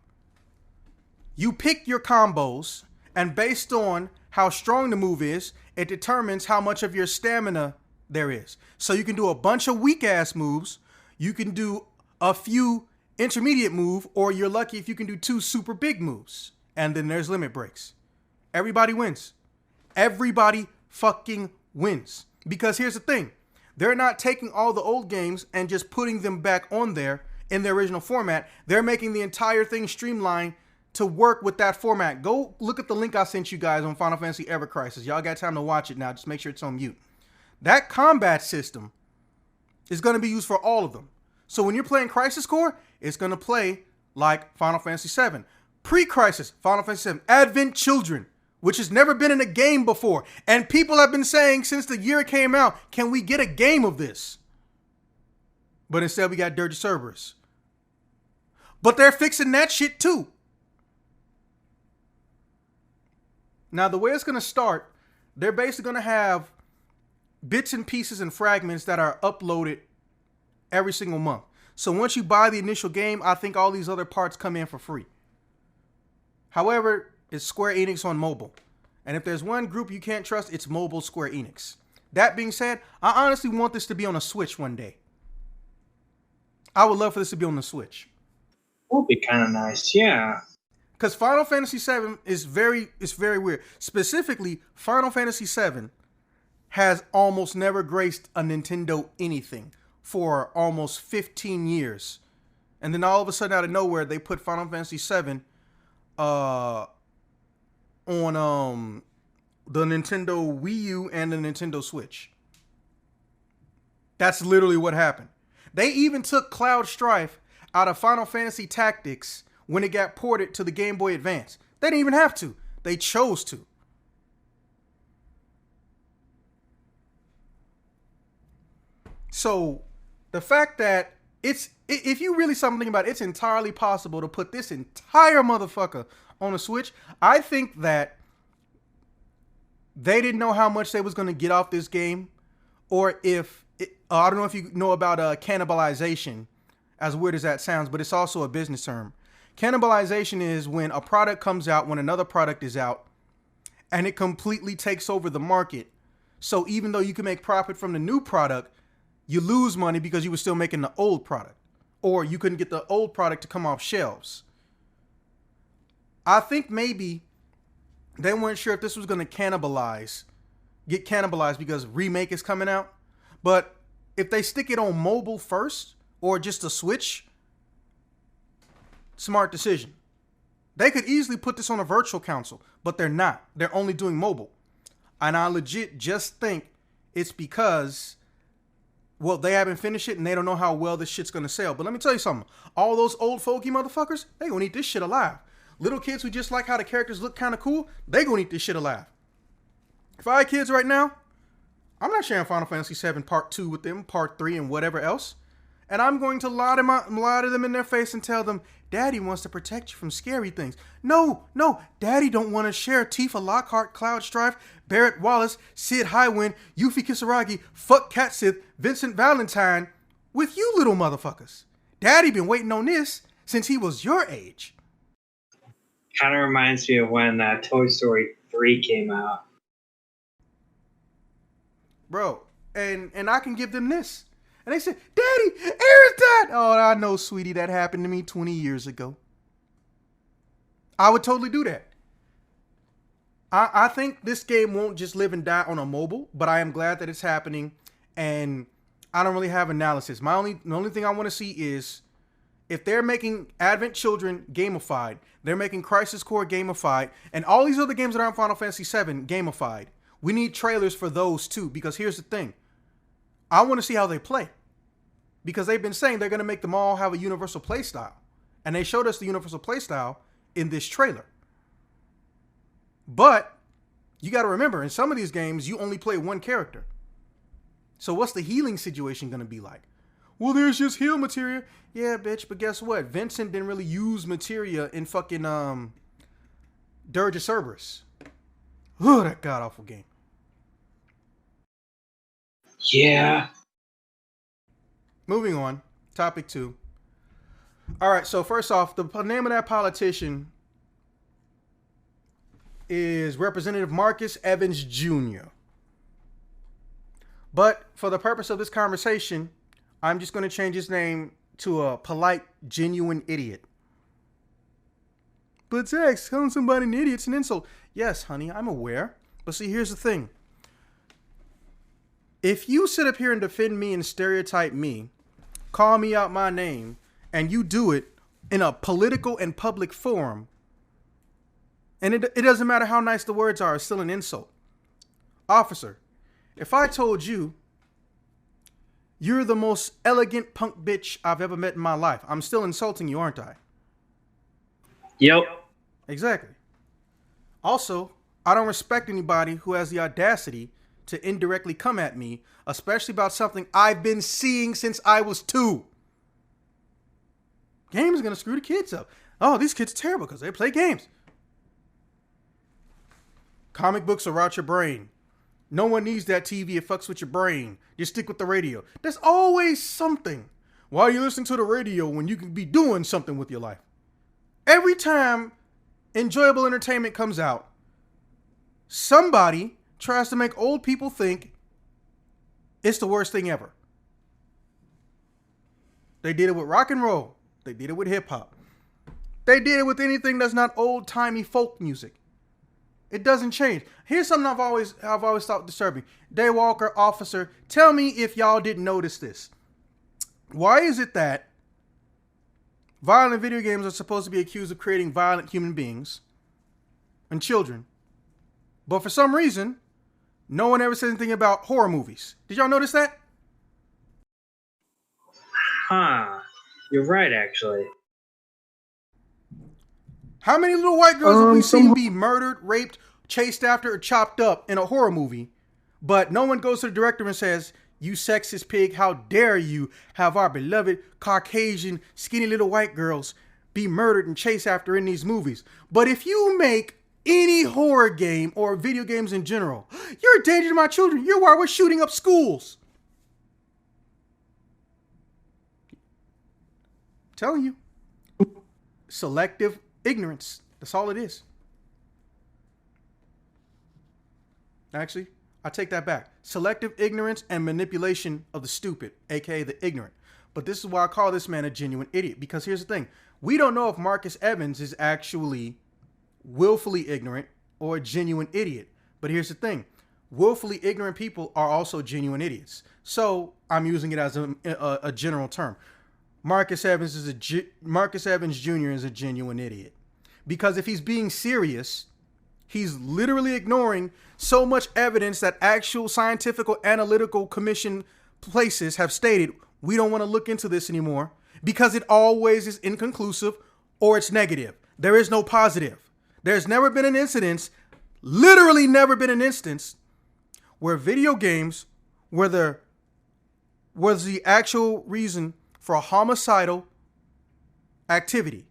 You pick your combos, and based on how strong the move is, it determines how much of your stamina there is. So you can do a bunch of weak-ass moves, you can do a few intermediate move, or you're lucky if you can do 2 super big moves. And then there's limit breaks. Everybody wins. Everybody fucking wins. Because here's the thing. They're not taking all the old games and just putting them back on there in their original format. They're making the entire thing streamlined to work with that format. Go look at the link I sent you guys on Final Fantasy Ever Crisis. Y'all got time to watch it now. Just make sure it's on mute. That combat system is going to be used for all of them. So when you're playing Crisis Core, it's going to play like Final Fantasy VII. Pre-Crisis, Final Fantasy VII. Advent Children, which has never been in a game before. And people have been saying since the year it came out, can we get a game of this? But instead we got Dirge Cerberus. But they're fixing that shit too. Now the way it's going to start, they're basically going to have bits and pieces and fragments that are uploaded every single month. So once you buy the initial game, I think all these other parts come in for free. However, it's Square Enix on mobile. And if there's one group you can't trust, it's mobile Square Enix. That being said, I honestly want this to be on a Switch one day. I would love for this to be on the Switch. That would be kind of nice, yeah. Because Final Fantasy VII is very weird. Specifically, Final Fantasy VII has almost never graced a Nintendo anything for almost 15 years. And then all of a sudden, out of nowhere, they put Final Fantasy VII on the Nintendo Wii U and the Nintendo Switch. That's literally what happened. They even took Cloud Strife out of Final Fantasy Tactics when it got ported to the Game Boy Advance. They didn't even have to. They chose to. So the fact that if you really something about it, it's entirely possible to put this entire motherfucker on a Switch. I think that they didn't know how much they was going to get off this game, or if I don't know if you know about cannibalization, as weird as that sounds, but it's also a business term. Cannibalization is when a product comes out, when another product is out, and it completely takes over the market. So even though you can make profit from the new product, you lose money because you were still making the old product. or you couldn't get the old product to come off shelves. I think maybe they weren't sure if this was going to get cannibalized because Remake is coming out. But if they stick it on mobile first or just a Switch, smart decision. They could easily put this on a virtual console, but they're not. They're only doing mobile. And I legit just think it's because, well, they haven't finished it and they don't know how well this shit's going to sell. But let me tell you something. All those old folky motherfuckers, they going to eat this shit alive. Little kids who just like how the characters look kind of cool, they going to eat this shit alive. If I had kids right now, I'm not sharing Final Fantasy VII Part 2 with them, Part 3 and whatever else. And I'm going to lie to them in their face and tell them, Daddy wants to protect you from scary things. No, Daddy don't want to share Tifa Lockhart, Cloud Strife, Barrett Wallace, Sid Highwind, Yuffie Kisaragi, fuck Cat Sith, Vincent Valentine with you little motherfuckers. Daddy been waiting on this since he was your age. Kind of reminds me of when Toy Story 3 came out. Bro, and I can give them this. And they said, Daddy, Aaron's died. Oh, I know, sweetie, that happened to me 20 years ago. I would totally do that. I think this game won't just live and die on a mobile, but I am glad that it's happening. And I don't really have analysis. The only thing I want to see is if they're making Advent Children gamified, they're making Crisis Core gamified, and all these other games that aren't Final Fantasy VII gamified. We need trailers for those too, because here's the thing. I want to see how they play. Because they've been saying they're going to make them all have a universal play style. And they showed us the universal play style in this trailer. But you got to remember, in some of these games, you only play one character. So what's the healing situation going to be like? Well, there's just heal materia. Yeah, bitch, but guess what? Vincent didn't really use materia in fucking Dirge of Cerberus. Oh, that god-awful game. Yeah. Moving on. Topic 2. All right, so first off, the name of that politician is Representative Marcus Evans Jr. But for the purpose of this conversation, I'm just going to change his name to a polite, genuine idiot. But Zach, calling somebody an idiot's an insult. Yes, honey, I'm aware. But see, here's the thing. If you sit up here and defend me and stereotype me, call me out my name, and you do it in a political and public forum, and it doesn't matter how nice the words are, it's still an insult. Officer, if I told you you're the most elegant punk bitch I've ever met in my life, I'm still insulting you, aren't I? Yep. Exactly. Also, I don't respect anybody who has the audacity to indirectly come at me, especially about something I've been seeing since I was 2. Games are going to screw the kids up. Oh, these kids are terrible because they play games. Comic books are out your brain. No one needs that TV. It fucks with your brain. Just stick with the radio. There's always something. Why are you listening to the radio when you can be doing something with your life? Every time enjoyable entertainment comes out, somebody tries to make old people think it's the worst thing ever. They did it with rock and roll. They did it with hip hop. They did it with anything that's not old timey folk music. It doesn't change. Here's something I've always thought disturbing. Daywalker, officer, tell me if y'all didn't notice this. Why is it that violent video games are supposed to be accused of creating violent human beings and children, but for some reason, no one ever says anything about horror movies? Did y'all notice that? Huh. You're right, actually. How many little white girls have we seen be murdered, raped, chased after, or chopped up in a horror movie, but no one goes to the director and says, you sexist pig, how dare you have our beloved Caucasian skinny little white girls be murdered and chased after in these movies? But if you make any horror game or video games in general, you're a danger to my children. You're why we're shooting up schools. I'm telling you. Selective ignorance. That's all it is. Actually, I take that back. Selective ignorance and manipulation of the stupid, aka the ignorant. But this is why I call this man a genuine idiot. Because here's the thing. We don't know if Marcus Evans is actually willfully ignorant or a genuine idiot. But here's the thing. Willfully ignorant people are also genuine idiots. So I'm using it as a general term. Marcus Evans Jr. is a genuine idiot. Because if he's being serious, he's literally ignoring so much evidence that actual scientific or analytical commission places have stated, we don't want to look into this anymore because it always is inconclusive or it's negative. There is no positive. There's never been an instance, literally never been an instance, where video games was the actual reason for a homicidal activity.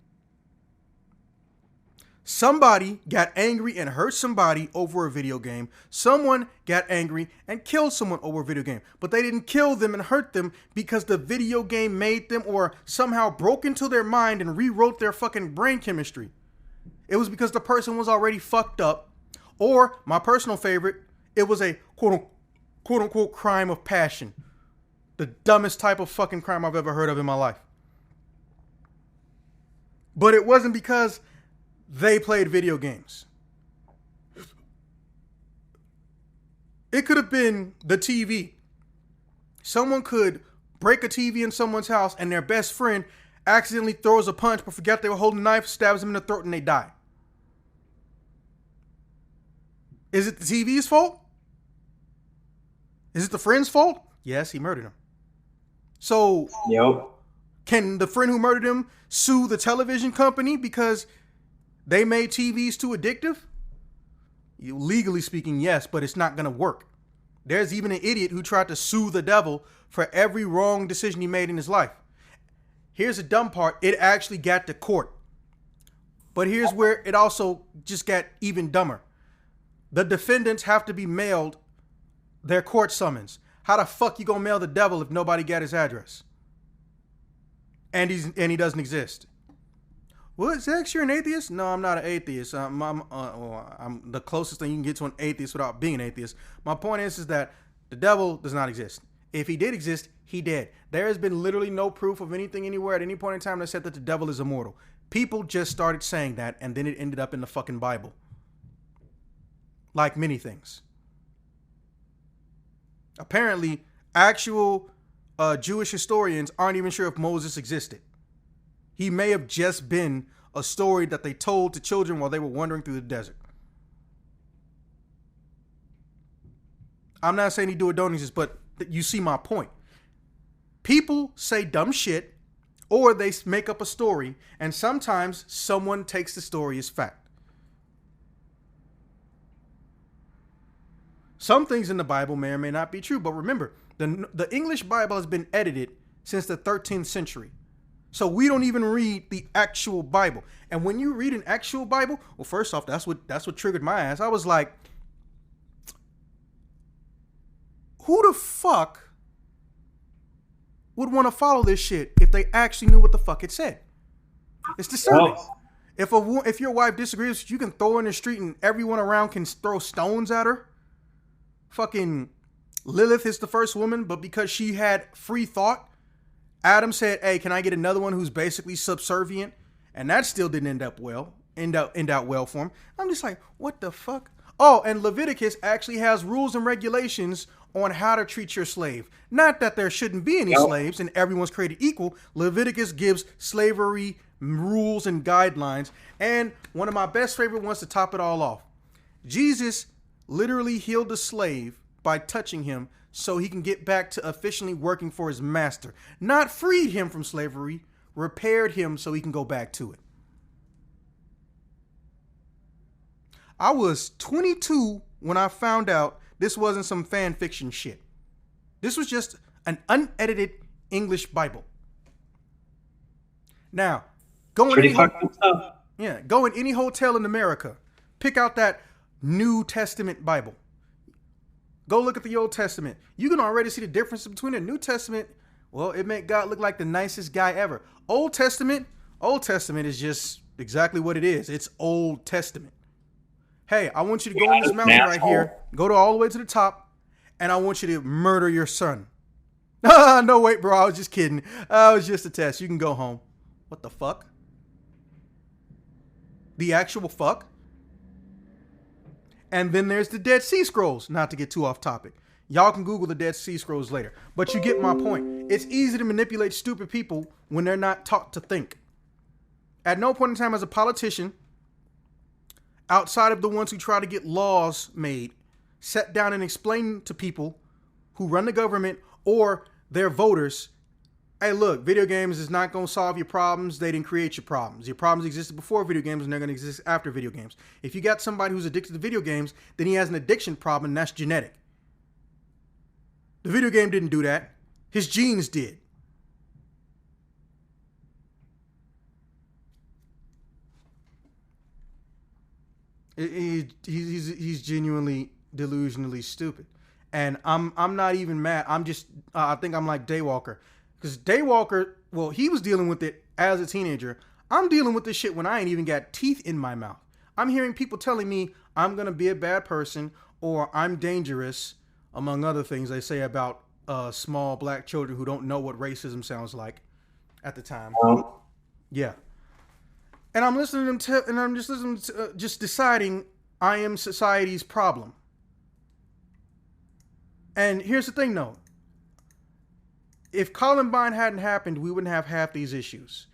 Somebody got angry and hurt somebody over a video game. Someone got angry and killed someone over a video game. But they didn't kill them and hurt them because the video game made them or somehow broke into their mind and rewrote their fucking brain chemistry. It was because the person was already fucked up. Or, my personal favorite, it was a quote unquote crime of passion. The dumbest type of fucking crime I've ever heard of in my life. But it wasn't because they played video games. It could have been the TV. Someone could break a TV in someone's house and their best friend accidentally throws a punch but forget they were holding a knife, stabs them in the throat, and they die. Is it the TV's fault? Is it the friend's fault? Yes, he murdered him. So, can the friend who murdered him sue the television company because they made TVs too addictive? Legally speaking, yes, but it's not going to work. There's even an idiot who tried to sue the devil for every wrong decision he made in his life. Here's the dumb part. It actually got to court. But here's where it also just got even dumber. The defendants have to be mailed their court summons. How the fuck you gonna mail the devil if nobody got his address? And he doesn't exist. Well, Zach, you're an atheist? No, I'm not an atheist. I'm the closest thing you can get to an atheist without being an atheist. My point is that the devil does not exist. If he did exist, he did. There has been literally no proof of anything anywhere at any point in time that said that the devil is immortal. People just started saying that, and then it ended up in the fucking Bible. Like many things. Apparently, actual Jewish historians aren't even sure if Moses existed. He may have just been a story that they told to children while they were wandering through the desert. I'm not saying he don't exist, but you see my point. People say dumb shit, or they make up a story, and sometimes someone takes the story as fact. Some things in the Bible may or may not be true, but remember, the English Bible has been edited since the 13th century. So we don't even read the actual Bible. And when you read an actual Bible, well, first off, that's what triggered my ass. I was like, who the fuck would want to follow this shit if they actually knew what the fuck it said? It's disturbing. If your wife disagrees, you can throw her in the street and everyone around can throw stones at her. Fucking Lilith is the first woman, but because she had free thought, Adam said, hey, can I get another one who's basically subservient? And that still didn't end out well for him. I'm just like, what the fuck? Oh, and Leviticus actually has rules and regulations on how to treat your slave. Not that there shouldn't be any slaves and everyone's created equal. Leviticus gives slavery rules and guidelines. And one of my best favorite ones to top it all off. Jesus literally healed a slave by touching him so he can get back to efficiently working for his master. Not freed him from slavery, repaired him so he can go back to it. I was 22 when I found out this wasn't some fan fiction shit. This was just an unedited English Bible. Now, go in any hotel in America, pick out that New Testament Bible. Go look at the Old Testament. You can already see the difference between the New Testament. Well, it made God look like the nicest guy ever. Old Testament is just exactly what it is. It's Old Testament. Hey, I want you to go on this mountain right here, go all the way to the top, and I want you to murder your son. No, wait, bro. I was just kidding. I was just a test. You can go home. What the fuck? The actual fuck? And then there's the Dead Sea Scrolls, not to get too off topic. Y'all can Google the Dead Sea Scrolls later. But you get my point. It's easy to manipulate stupid people when they're not taught to think. At no point in time as a politician, outside of the ones who try to get laws made, sit down and explain to people who run the government or their voters, hey, look, video games is not going to solve your problems. They didn't create your problems. Your problems existed before video games, and they're going to exist after video games. If you got somebody who's addicted to video games, then he has an addiction problem, and that's genetic. The video game didn't do that. His genes did. He's genuinely delusionally stupid. And I'm not even mad. I'm just, I think I'm like Daywalker. Because Daywalker, well, he was dealing with it as a teenager. I'm dealing with this shit when I ain't even got teeth in my mouth. I'm hearing people telling me I'm going to be a bad person or I'm dangerous, among other things they say about small black children who don't know what racism sounds like at the time. Yeah. And I'm listening to them, and I'm just listening to, just deciding I am society's problem. And here's the thing, though. If Columbine hadn't happened, we wouldn't have half these issues.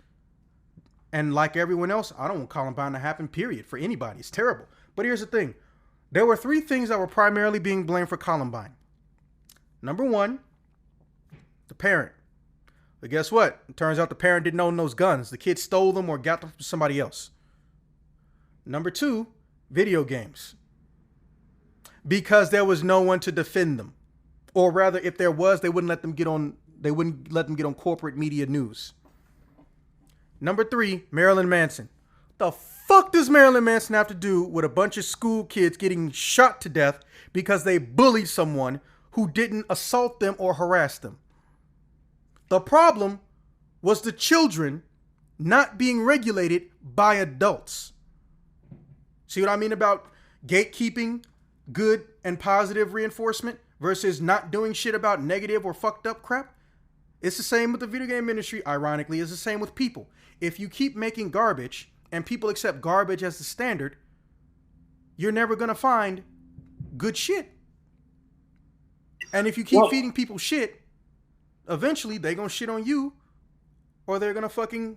And like everyone else, I don't want Columbine to happen, period, for anybody. It's terrible. But here's the thing. There were 3 things that were primarily being blamed for Columbine. Number 1, the parent. But guess what? It turns out the parent didn't own those guns. The kid stole them or got them from somebody else. Number 2, video games. Because there was no one to defend them. Or rather, if there was, they wouldn't let them get on corporate media news. Number 3, Marilyn Manson. The fuck does Marilyn Manson have to do with a bunch of school kids getting shot to death because they bullied someone who didn't assault them or harass them? The problem was the children not being regulated by adults. See what I mean about gatekeeping good and positive reinforcement versus not doing shit about negative or fucked up crap? It's the same with the video game industry, ironically. It's the same with people. If you keep making garbage and people accept garbage as the standard, you're never going to find good shit. And if you keep feeding people shit, eventually they're going to shit on you or they're going to fucking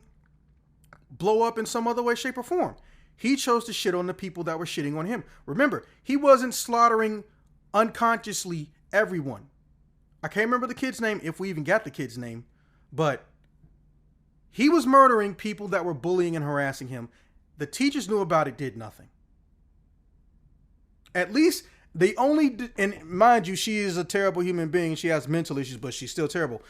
blow up in some other way, shape, or form. He chose to shit on the people that were shitting on him. Remember, he wasn't slaughtering unconsciously everyone. I can't remember the kid's name, if we even got the kid's name, but he was murdering people that were bullying and harassing him. The teachers knew about it, did nothing. At least they only, and mind you, she is a terrible human being. She has mental issues, but she's still terrible.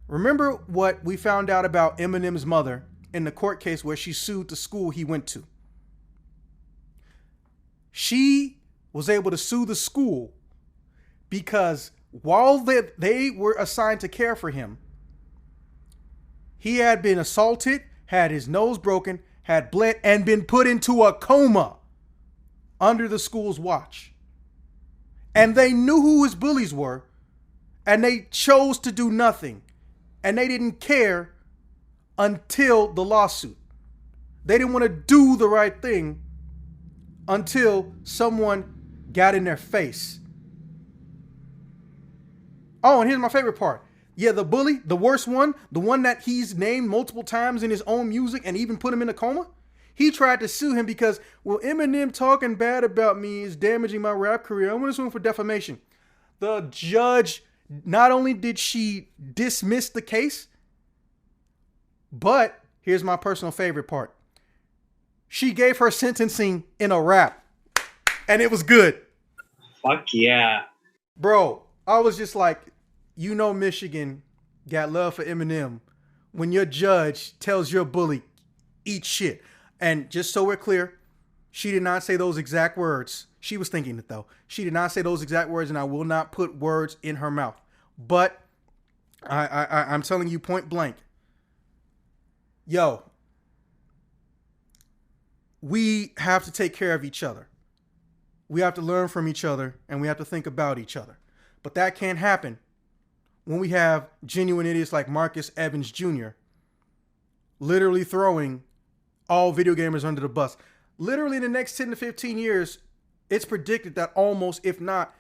Remember what we found out about Eminem's mother in the court case where she sued the school he went to? She was able to sue the school because while they were assigned to care for him, he had been assaulted, had his nose broken, had bled, and been put into a coma under the school's watch. And they knew who his bullies were, and they chose to do nothing. And they didn't care until the lawsuit. They didn't want to do the right thing until someone got in their face. Oh, and here's my favorite part. Yeah, the bully, the worst one, the one that he's named multiple times in his own music and even put him in a coma. He tried to sue him because, well, Eminem talking bad about me is damaging my rap career. I want to sue him for defamation. The judge, not only did she dismiss the case, but here's my personal favorite part. She gave her sentencing in a rap. And it was good. Fuck yeah. Bro, I was just like, you know Michigan got love for Eminem when your judge tells your bully, eat shit. And just so we're clear, she did not say those exact words. She was thinking it, though. She did not say those exact words, and I will not put words in her mouth. But I'm telling you point blank. Yo, we have to take care of each other. We have to learn from each other, and we have to think about each other. But that can't happen when we have genuine idiots like Marcus Evans Jr. literally throwing all video gamers under the bus. Literally in the next 10 to 15 years, it's predicted that almost, if not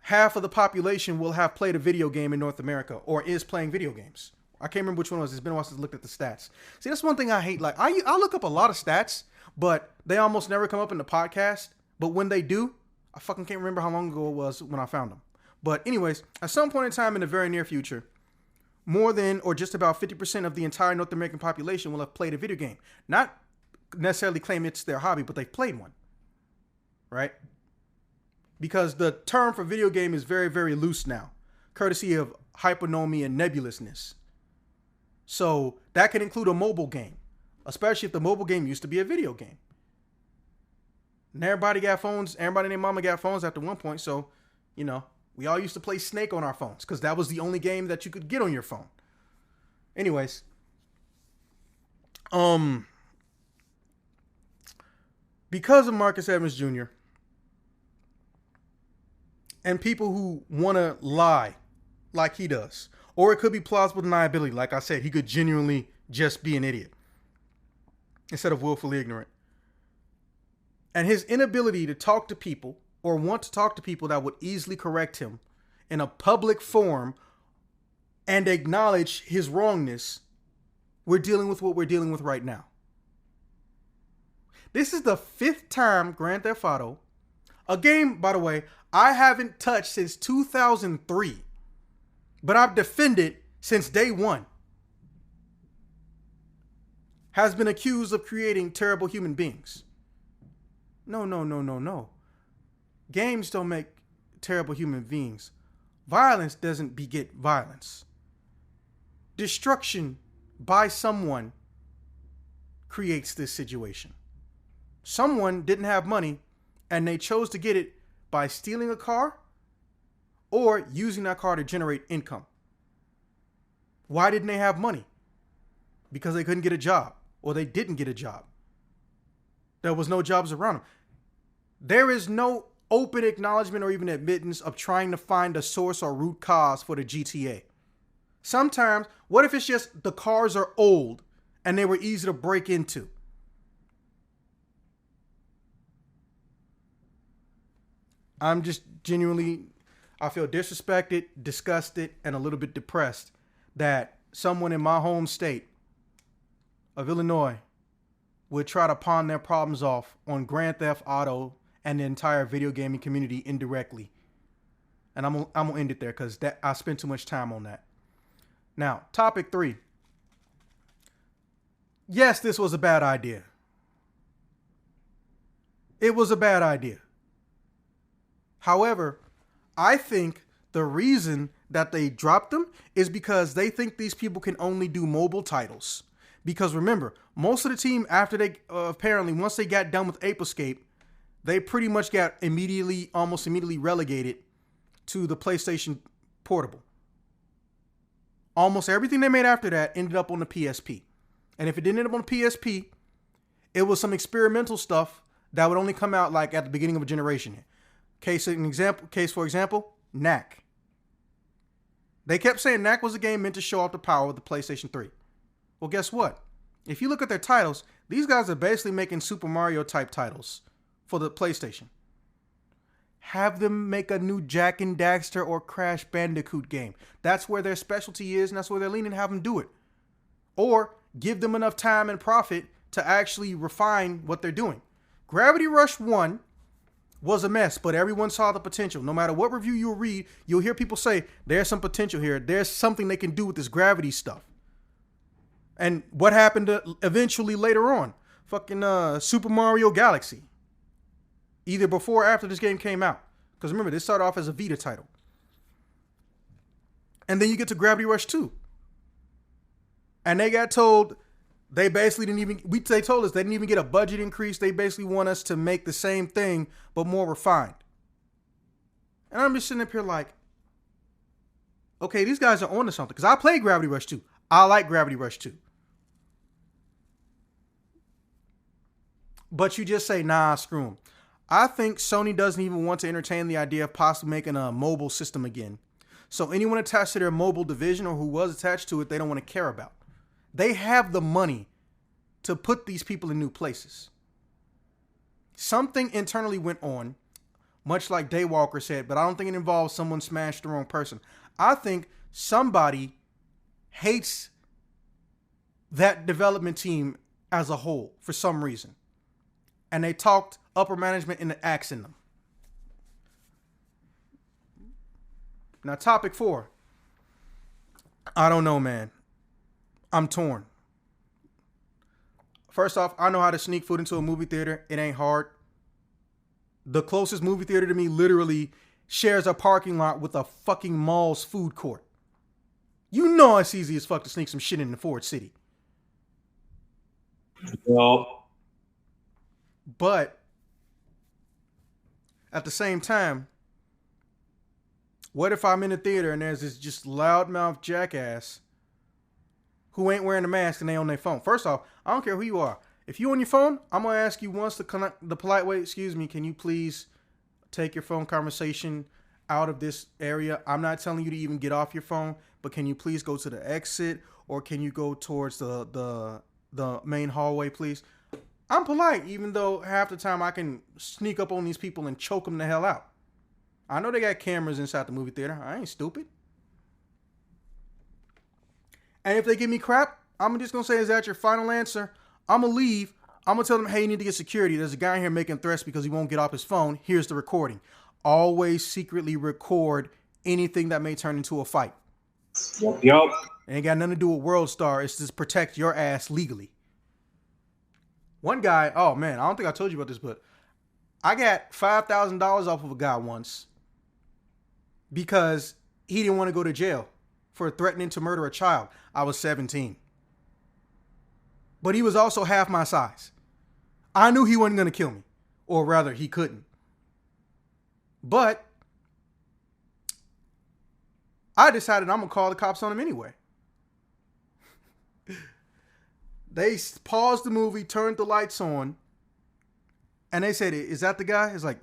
half of the population, will have played a video game in North America or is playing video games. I can't remember which one it was. It's been a while since I looked at the stats. See, that's one thing I hate. Like, I look up a lot of stats, but they almost never come up in the podcast. But when they do, I fucking can't remember how long ago it was when I found them. But anyways, at some point in time in the very near future, more than or just about 50% of the entire North American population will have played a video game. Not necessarily claim it's their hobby, but they've played one. Right? Because the term for video game is very, very loose now, courtesy of hypernomy and nebulousness. So that can include a mobile game, especially if the mobile game used to be a video game. And everybody got phones. Everybody and their mama got phones after one point. So, you know, we all used to play Snake on our phones because that was the only game that you could get on your phone. Anyways, because of Marcus Evans Jr. and people who want to lie like he does, or it could be plausible deniability. Like I said, he could genuinely just be an idiot instead of willfully ignorant. And his inability to talk to people or want to talk to people that would easily correct him in a public forum and acknowledge his wrongness, we're dealing with what we're dealing with right now. This is the 5th time Grand Theft Auto, a game, by the way, I haven't touched since 2003, but I've defended since day one, has been accused of creating terrible human beings. No. Games don't make terrible human beings. Violence doesn't beget violence. Destruction by someone creates this situation. Someone didn't have money and they chose to get it by stealing a car or using that car to generate income. Why didn't they have money? Because they couldn't get a job or they didn't get a job. There was no jobs around them. There is no open acknowledgement or even admittance of trying to find a source or root cause for the GTA. Sometimes, what if it's just the cars are old and they were easy to break into? I'm just genuinely, I feel disrespected, disgusted, and a little bit depressed that someone in my home state of Illinois would try to pawn their problems off on Grand Theft Auto and the entire video gaming community indirectly. And I'm gonna end it there because I spent too much time on that. Now, topic 3. Yes, this was a bad idea. It was a bad idea. However, I think the reason that they dropped them is because they think these people can only do mobile titles. Because remember, most of the team, after they apparently, once they got done with Ape Escape, they pretty much got almost immediately relegated to the PlayStation Portable. Almost everything they made after that ended up on the PSP. And if it didn't end up on the PSP, it was some experimental stuff that would only come out like at the beginning of a generation. Case for example, Knack. They kept saying Knack was a game meant to show off the power of the PlayStation 3. Well, guess what? If you look at their titles, these guys are basically making Super Mario type titles for the PlayStation. Have them make a new Jak and Daxter or Crash Bandicoot game. That's where their specialty is, and that's where they're leaning. Have them do it. Or give them enough time and profit to actually refine what they're doing. Gravity Rush 1 was a mess, but everyone saw the potential. No matter what review you'll read, you'll hear people say, there's some potential here. There's something they can do with this gravity stuff. And what happened eventually later on? Fucking Super Mario Galaxy. Either before or after this game came out. Because remember, this started off as a Vita title. And then you get to Gravity Rush 2. And they got told, they basically they told us they didn't even get a budget increase. They basically want us to make the same thing, but more refined. And I'm just sitting up here like, okay, these guys are on to something. Because I played Gravity Rush 2. I like Gravity Rush 2. But you just say, nah, screw them. I think Sony doesn't even want to entertain the idea of possibly making a mobile system again. So anyone attached to their mobile division or who was attached to it, they don't want to care about. They have the money to put these people in new places. Something internally went on, much like Daywalker said, but I don't think it involves someone smashed the wrong person. I think somebody hates that development team as a whole for some reason. And they talked upper management into axing them. Now, topic 4. I don't know, man. I'm torn. First off, I know how to sneak food into a movie theater. It ain't hard. The closest movie theater to me literally shares a parking lot with a fucking mall's food court. You know it's easy as fuck to sneak some shit in the Ford City. Well, but at the same time, what if I'm in a theater and there's this just loudmouth jackass who ain't wearing a mask and they on their phone? First off, I don't care who you are. If you on your phone, I'm going to ask you once the polite way, excuse me, can you please take your phone conversation out of this area? I'm not telling you to even get off your phone, but can you please go to the exit, or can you go towards the main hallway, please? I'm polite, even though half the time I can sneak up on these people and choke them the hell out. I know they got cameras inside the movie theater. I ain't stupid. And if they give me crap, I'm just going to say, is that your final answer? I'm going to leave. I'm going to tell them, hey, you need to get security. There's a guy here making threats because he won't get off his phone. Here's the recording. Always secretly record anything that may turn into a fight. Yup. It ain't got nothing to do with World Star. It's to protect your ass legally. One guy, oh man, I don't think I told you about this, but I got $5,000 off of a guy once because he didn't want to go to jail for threatening to murder a child. I was 17. But he was also half my size. I knew he wasn't going to kill me. Or rather, he couldn't. But I decided I'm going to call the cops on him anyway. They paused the movie, turned the lights on, and they said, is that the guy? It's like,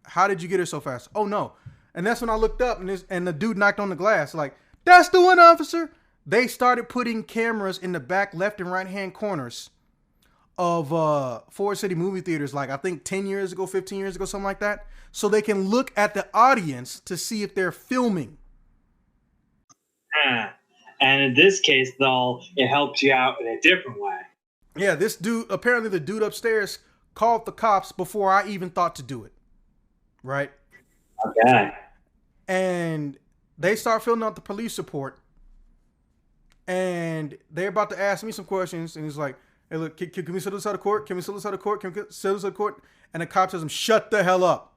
how did you get here so fast? Oh, no. And that's when I looked up, and the dude knocked on the glass. Like, that's the one, officer. They started putting cameras in the back left and right hand corners of Ford City movie theaters, like I think 10 years ago, 15 years ago, something like that. So they can look at the audience to see if they're filming. And in this case, though, it helps you out in a different way. Yeah, this dude, apparently the dude upstairs called the cops before I even thought to do it. Right? Okay. And they start filling out the police report. And they're about to ask me some questions. And he's like, hey, look, can we settle this out of court? Can we settle this out of court? Can we settle this out of court? And the cop tells him, shut the hell up.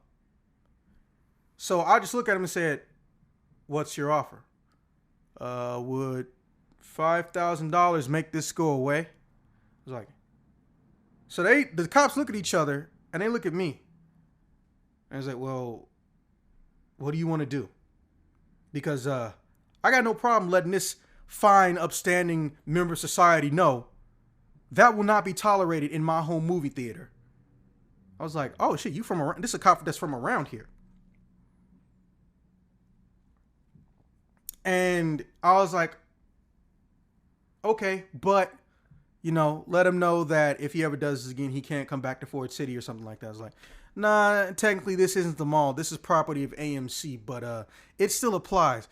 So I just look at him and said, what's your offer? Would $5,000 make this go away? I was like, so the cops look at each other and they look at me. And I was like, well, what do you want to do? Because I got no problem letting this fine, upstanding member of society know that will not be tolerated in my home movie theater. I was like, oh shit, you from around? This is a cop that's from around here. And I was like, okay, but, let him know that if he ever does this again, he can't come back to Ford City or something like that. I was like, nah, technically this isn't the mall. This is property of AMC, but it still applies.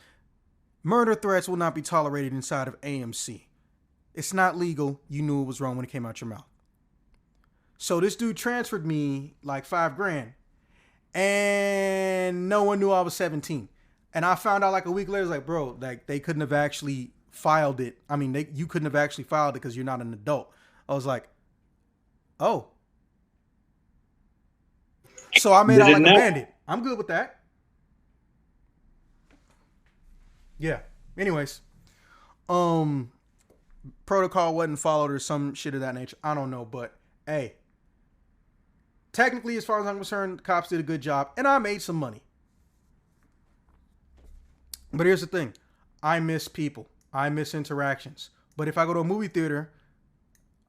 Murder threats will not be tolerated inside of AMC. It's not legal. You knew it was wrong when it came out your mouth. So this dude transferred me like $5,000, and no one knew I was 17. And I found out like a week later, like, bro, like they couldn't have actually filed it. I mean, you couldn't have actually filed it because you're not an adult. I was like, oh. So I made out like a bandit. I'm good with that. Yeah. Anyways, protocol wasn't followed or some shit of that nature. I don't know, but hey, technically, as far as I'm concerned, the cops did a good job, and I made some money. But here's the thing. I miss people. I miss interactions. But if I go to a movie theater,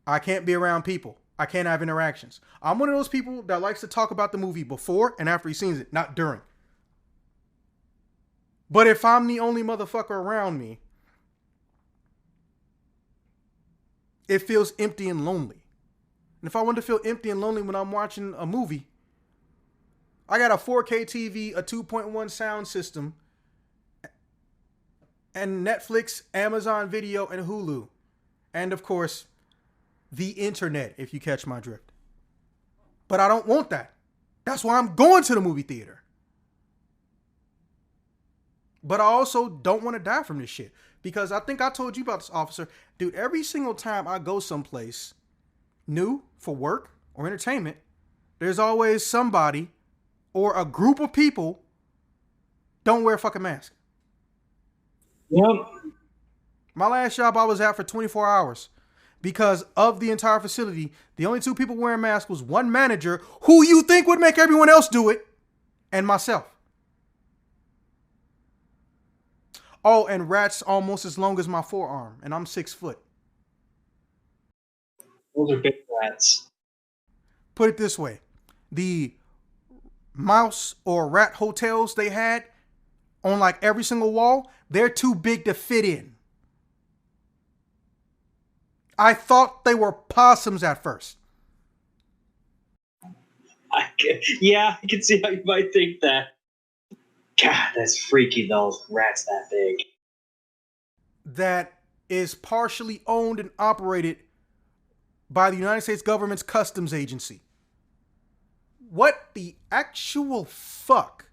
I can't be around people. I can't have interactions. I'm one of those people that likes to talk about the movie before and after he sees it, not during. But if I'm the only motherfucker around me, it feels empty and lonely. And if I want to feel empty and lonely when I'm watching a movie, I got a 4K TV, a 2.1 sound system, and Netflix, Amazon Video, and Hulu. And of course, the internet, if you catch my drift. But I don't want that. That's why I'm going to the movie theater. But I also don't want to die from this shit. Because I think I told you about this, officer. Dude, every single time I go someplace new for work or entertainment, there's always somebody or a group of people don't wear a fucking mask. Yep. My last job I was at for 24 hours. Because of the entire facility, the only two people wearing masks was one manager, who you think would make everyone else do it, and myself. Oh, and rats almost as long as my forearm, and I'm 6 foot. Those are big rats. Put it this way. The mouse or rat hotels they had on like every single wall, they're too big to fit in. I thought they were possums at first. I can see how you might think that. God, that's freaky, those rats that big. That is partially owned and operated by the United States government's customs agency. What the actual fuck?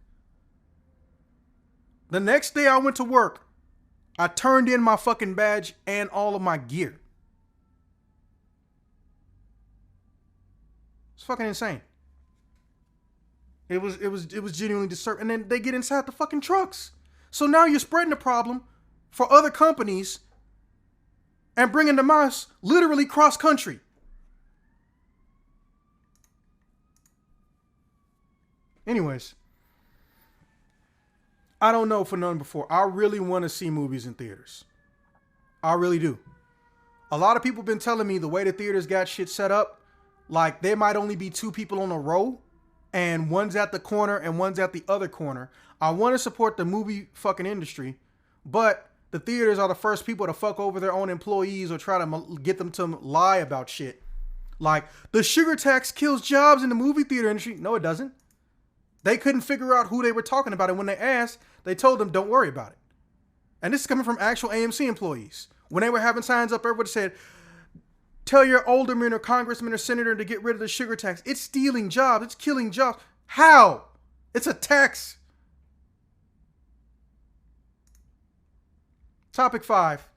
The next day I went to work, I turned in my fucking badge and all of my gear. It's fucking insane. It was genuinely disturbing. And then they get inside the fucking trucks. So now you're spreading the problem for other companies and bringing the mouse literally cross country. Anyways, I don't know for none before. I really want to see movies in theaters. I really do. A lot of people have been telling me the way the theaters got shit set up, like there might only be 2 people on a row and one's at the corner and one's at the other corner. I want to support the movie fucking industry, but the theaters are the first people to fuck over their own employees or try to get them to lie about shit. Like, the sugar tax kills jobs in the movie theater industry. No, it doesn't. They couldn't figure out who they were talking about, and when they asked, they told them, don't worry about it. And this is coming from actual AMC employees. When they were having signs up, everybody said, tell your alderman or congressman or senator to get rid of the sugar tax. It's stealing jobs. It's killing jobs. How? It's a tax. Topic 5.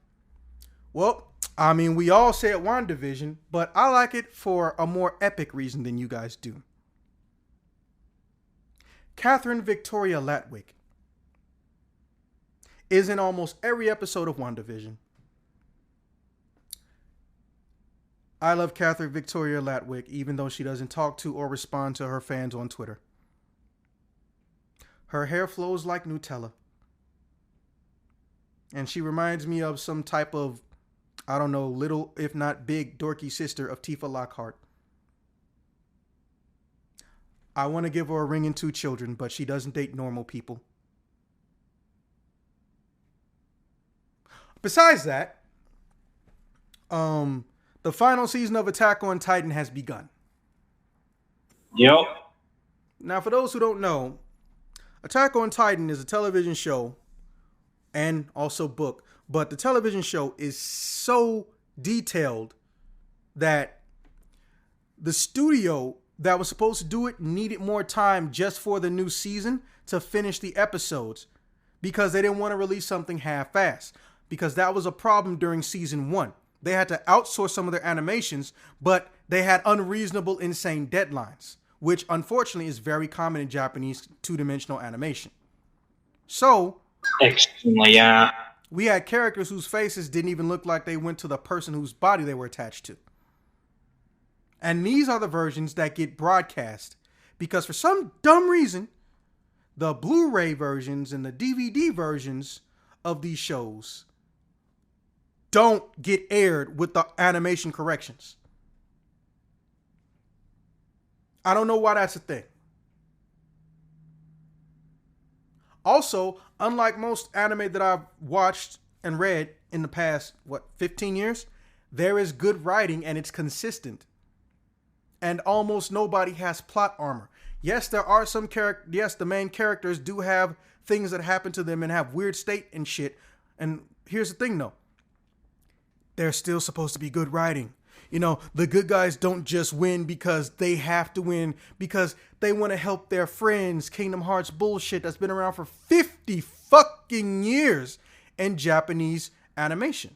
Well, I mean, we all say it WandaVision, but I like it for a more epic reason than you guys do. Catherine Victoria Latwick is in almost every episode of WandaVision. I love Catherine Victoria Latwick, even though she doesn't talk to or respond to her fans on Twitter. Her hair flows like Nutella. And she reminds me of some type of, I don't know, little, if not big, dorky sister of Tifa Lockhart. I want to give her a ring and 2 children, but she doesn't date normal people. Besides that, the final season of Attack on Titan has begun. Yep. Now, for those who don't know, Attack on Titan is a television show and also book, but the television show is so detailed that the studio that was supposed to do it needed more time just for the new season to finish the episodes because they didn't want to release something half-assed, because that was a problem during season 1. They had to outsource some of their animations, but they had unreasonable, insane deadlines, which unfortunately is very common in Japanese 2-dimensional animation. So, extremely, yeah. We had characters whose faces didn't even look like they went to the person whose body they were attached to. And these are the versions that get broadcast because for some dumb reason, the Blu-ray versions and the DVD versions of these shows don't get aired with the animation corrections. I don't know why that's a thing. Also, unlike most anime that I've watched and read in the past, 15 years, there is good writing and it's consistent. And almost nobody has plot armor. Yes, there are some characters. Yes, the main characters do have things that happen to them and have weird state and shit. And here's the thing, though. There's still supposed to be good writing. You know, the good guys don't just win because they have to win, because they want to help their friends. Kingdom Hearts bullshit that's been around for 50 fucking years in Japanese animation.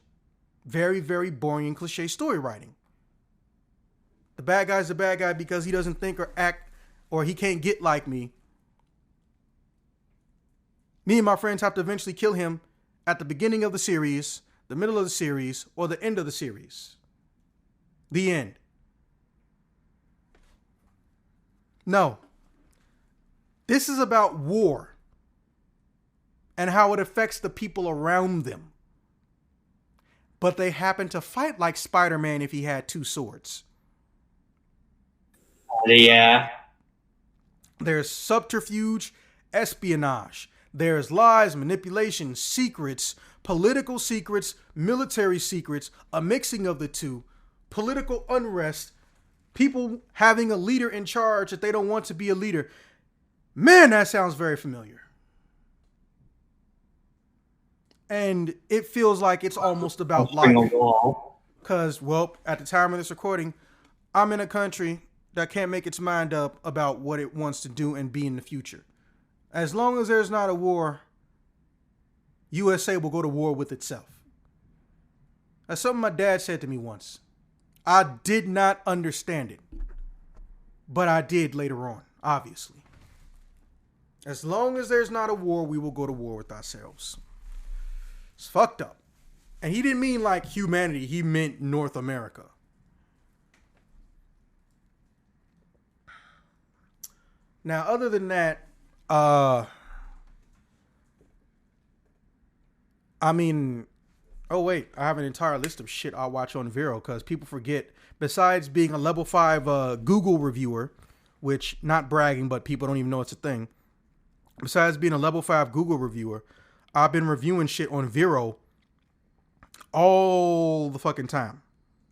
Very, very boring and cliche story writing. The bad guy's the bad guy because he doesn't think or act, or he can't get like me. Me and my friends have to eventually kill him at the beginning of the series, the middle of the series, or the end of the series. The end. No. This is about war and how it affects the people around them. But they happen to fight like Spider-Man if he had two swords. Yeah. There's subterfuge, espionage. There's lies, manipulation, secrets, political secrets, military secrets, a mixing of the two, political unrest, people having a leader in charge that they don't want to be a leader. Man, that sounds very familiar. And it feels like it's almost about life. Because, well, at the time of this recording, I'm in a country that can't make its mind up about what it wants to do and be in the future. As long as there's not a war, USA will go to war with itself. That's something my dad said to me once. I did not understand it, but I did later on, obviously. As long as there's not a war, we will go to war with ourselves. It's fucked up. And he didn't mean like humanity, he meant North America. Now, other than that, I mean, oh wait, I have an entire list of shit I watch on Vero because people forget. Besides being a level 5 Google reviewer, which, not bragging, but people don't even know it's a thing. Besides being a level 5 Google reviewer, I've been reviewing shit on Vero all the fucking time.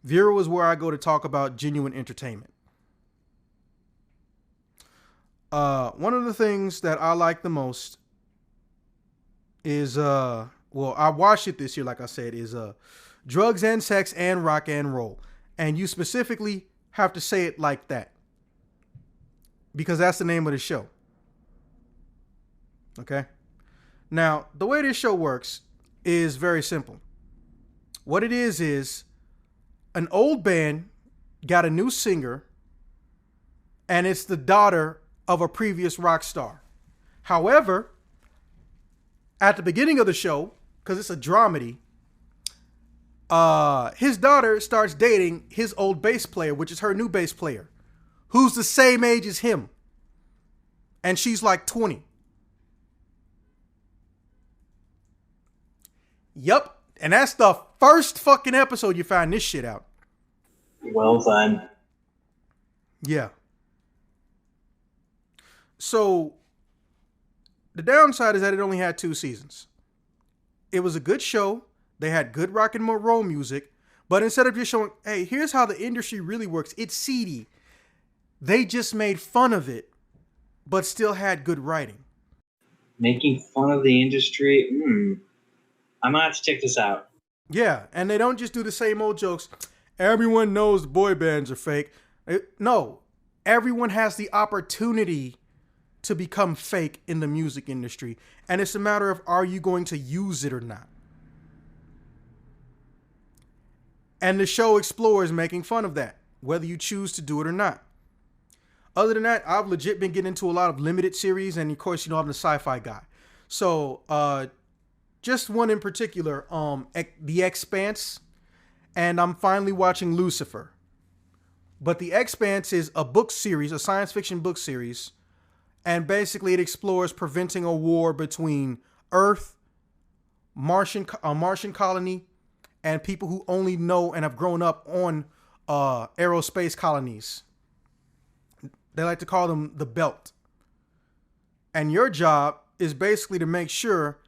Vero is where I go to talk about genuine entertainment. One of the things that I like the most is, well, I watched it this year, like I said, is drugs and sex and rock and roll. And you specifically have to say it like that, because that's the name of the show. Okay? Now, the way this show works is very simple. What it is an old band got a new singer, and it's the daughter of a previous rock star. However, at the beginning of the show, because it's a dramedy, his daughter starts dating his old bass player, which is her new bass player, who's the same age as him. And she's like 20. Yup. And that's the first fucking episode you find this shit out. Well done. Yeah. So, the downside is that it only had 2 seasons. It was a good show. They had good rock and roll music. But instead of just showing, hey, here's how the industry really works, it's seedy, they just made fun of it, but still had good writing. Making fun of the industry? I might have to check this out. Yeah, and they don't just do the same old jokes. Everyone knows the boy bands are fake. No, everyone has the opportunity to become fake in the music industry. And it's a matter of, are you going to use it or not? And the show explores making fun of that, whether you choose to do it or not. Other than that, I've legit been getting into a lot of limited series. And of course, you know, I'm the sci-fi guy. So, just one in particular, The Expanse. And I'm finally watching Lucifer. But The Expanse is a book series, a science fiction book series. And basically it explores preventing a war between Earth, a Martian colony, and people who only know and have grown up on aerospace colonies. They like to call them the Belt. And your job is basically to make sure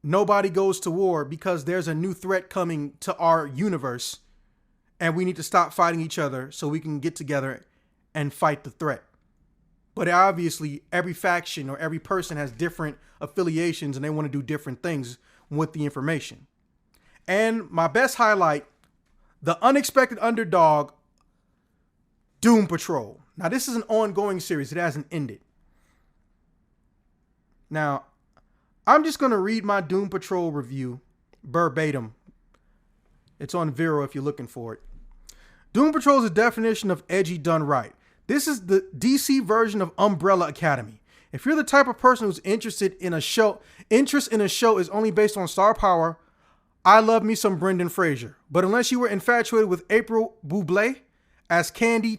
nobody goes to war because there's a new threat coming to our universe and we need to stop fighting each other so we can get together and fight the threat. But obviously, every faction or every person has different affiliations and they want to do different things with the information. And my best highlight, the unexpected underdog, Doom Patrol. Now, this is an ongoing series. It hasn't ended. Now, I'm just going to read my Doom Patrol review verbatim. It's on Vero if you're looking for it. Doom Patrol is a definition of edgy done right. This is the DC version of Umbrella Academy. If you're the type of person who's interested in a show, interest in a show is only based on star power, I love me some Brendan Fraser. But unless you were infatuated with April Bublé as Candy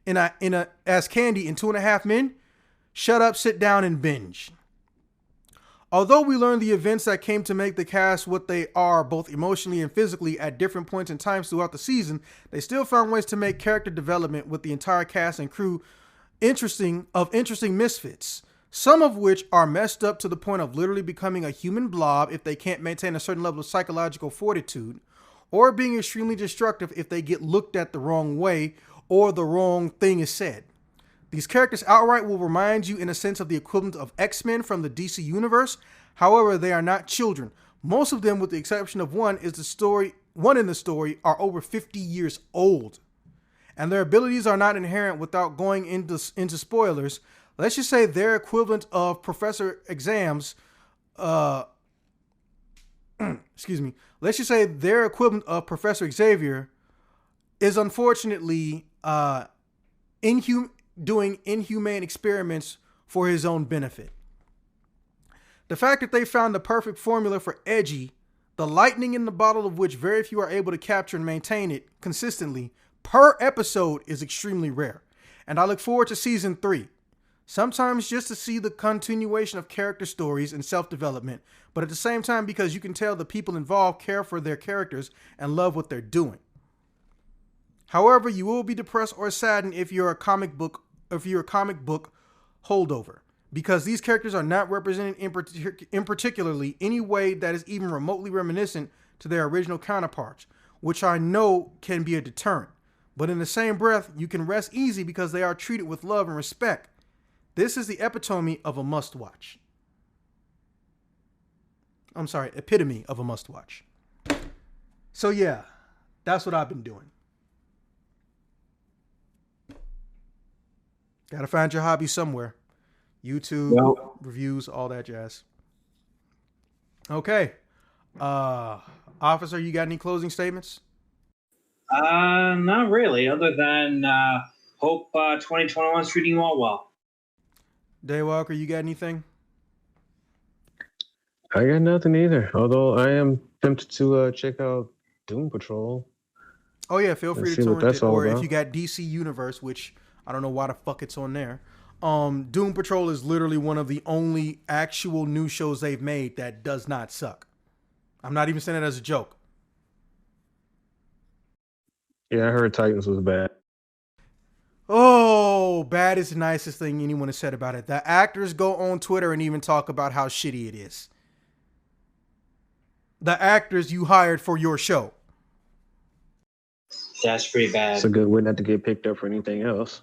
as Candy in 2.5 Men, shut up, sit down, and binge. Although we learned the events that came to make the cast what they are, both emotionally and physically, at different points and times throughout the season, they still found ways to make character development with the entire cast and crew interesting misfits, some of which are messed up to the point of literally becoming a human blob if they can't maintain a certain level of psychological fortitude, or being extremely destructive if they get looked at the wrong way or the wrong thing is said. These characters outright will remind you in a sense of the equivalent of X-Men from the DC universe. However, they are not children. Most of them, with the exception of one in the story, are over 50 years old. And their abilities are not inherent without going into spoilers. Let's just say their equivalent of Professor Exams, let's just say their equivalent of Professor Xavier is unfortunately doing inhumane experiments for his own benefit. The fact that they found the perfect formula for edgy, the lightning in the bottle of which very few are able to capture and maintain it consistently per episode, is extremely rare. And I look forward to season 3. Sometimes just to see the continuation of character stories and self-development, but at the same time because you can tell the people involved care for their characters and love what they're doing. However, you will be depressed or saddened if you're a comic book holdover, because these characters are not represented in particularly any way that is even remotely reminiscent to their original counterparts, which I know can be a deterrent. But in the same breath, you can rest easy because they are treated with love and respect. This is the epitome of a must-watch. Epitome of a must-watch. So yeah, that's what I've been doing. Gotta find your hobby somewhere. YouTube, reviews, all that jazz. Okay. Officer, you got any closing statements? Not really, other than hope 2021 is treating you all well. Daywalker, you got anything? I got nothing either, although I am tempted to check out Doom Patrol. Oh yeah, feel free to torrent it, or if you got DC Universe, which I don't know why the fuck it's on there. Doom Patrol is literally one of the only actual new shows they've made that does not suck. I'm not even saying that as a joke. Yeah, I heard Titans was bad. Oh, bad is the nicest thing anyone has said about it. The actors go on Twitter and even talk about how shitty it is. The actors you hired for your show. That's pretty bad. It's a good way not to get picked up for anything else.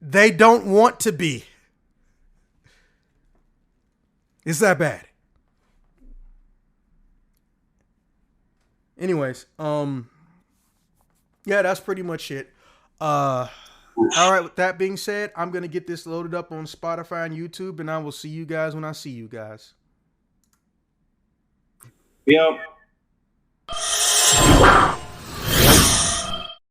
They don't want to be. It's that bad. Anyways, yeah, that's pretty much it. All right, with that being said, I'm going to get this loaded up on Spotify and YouTube, and I will see you guys when I see you guys. Yep.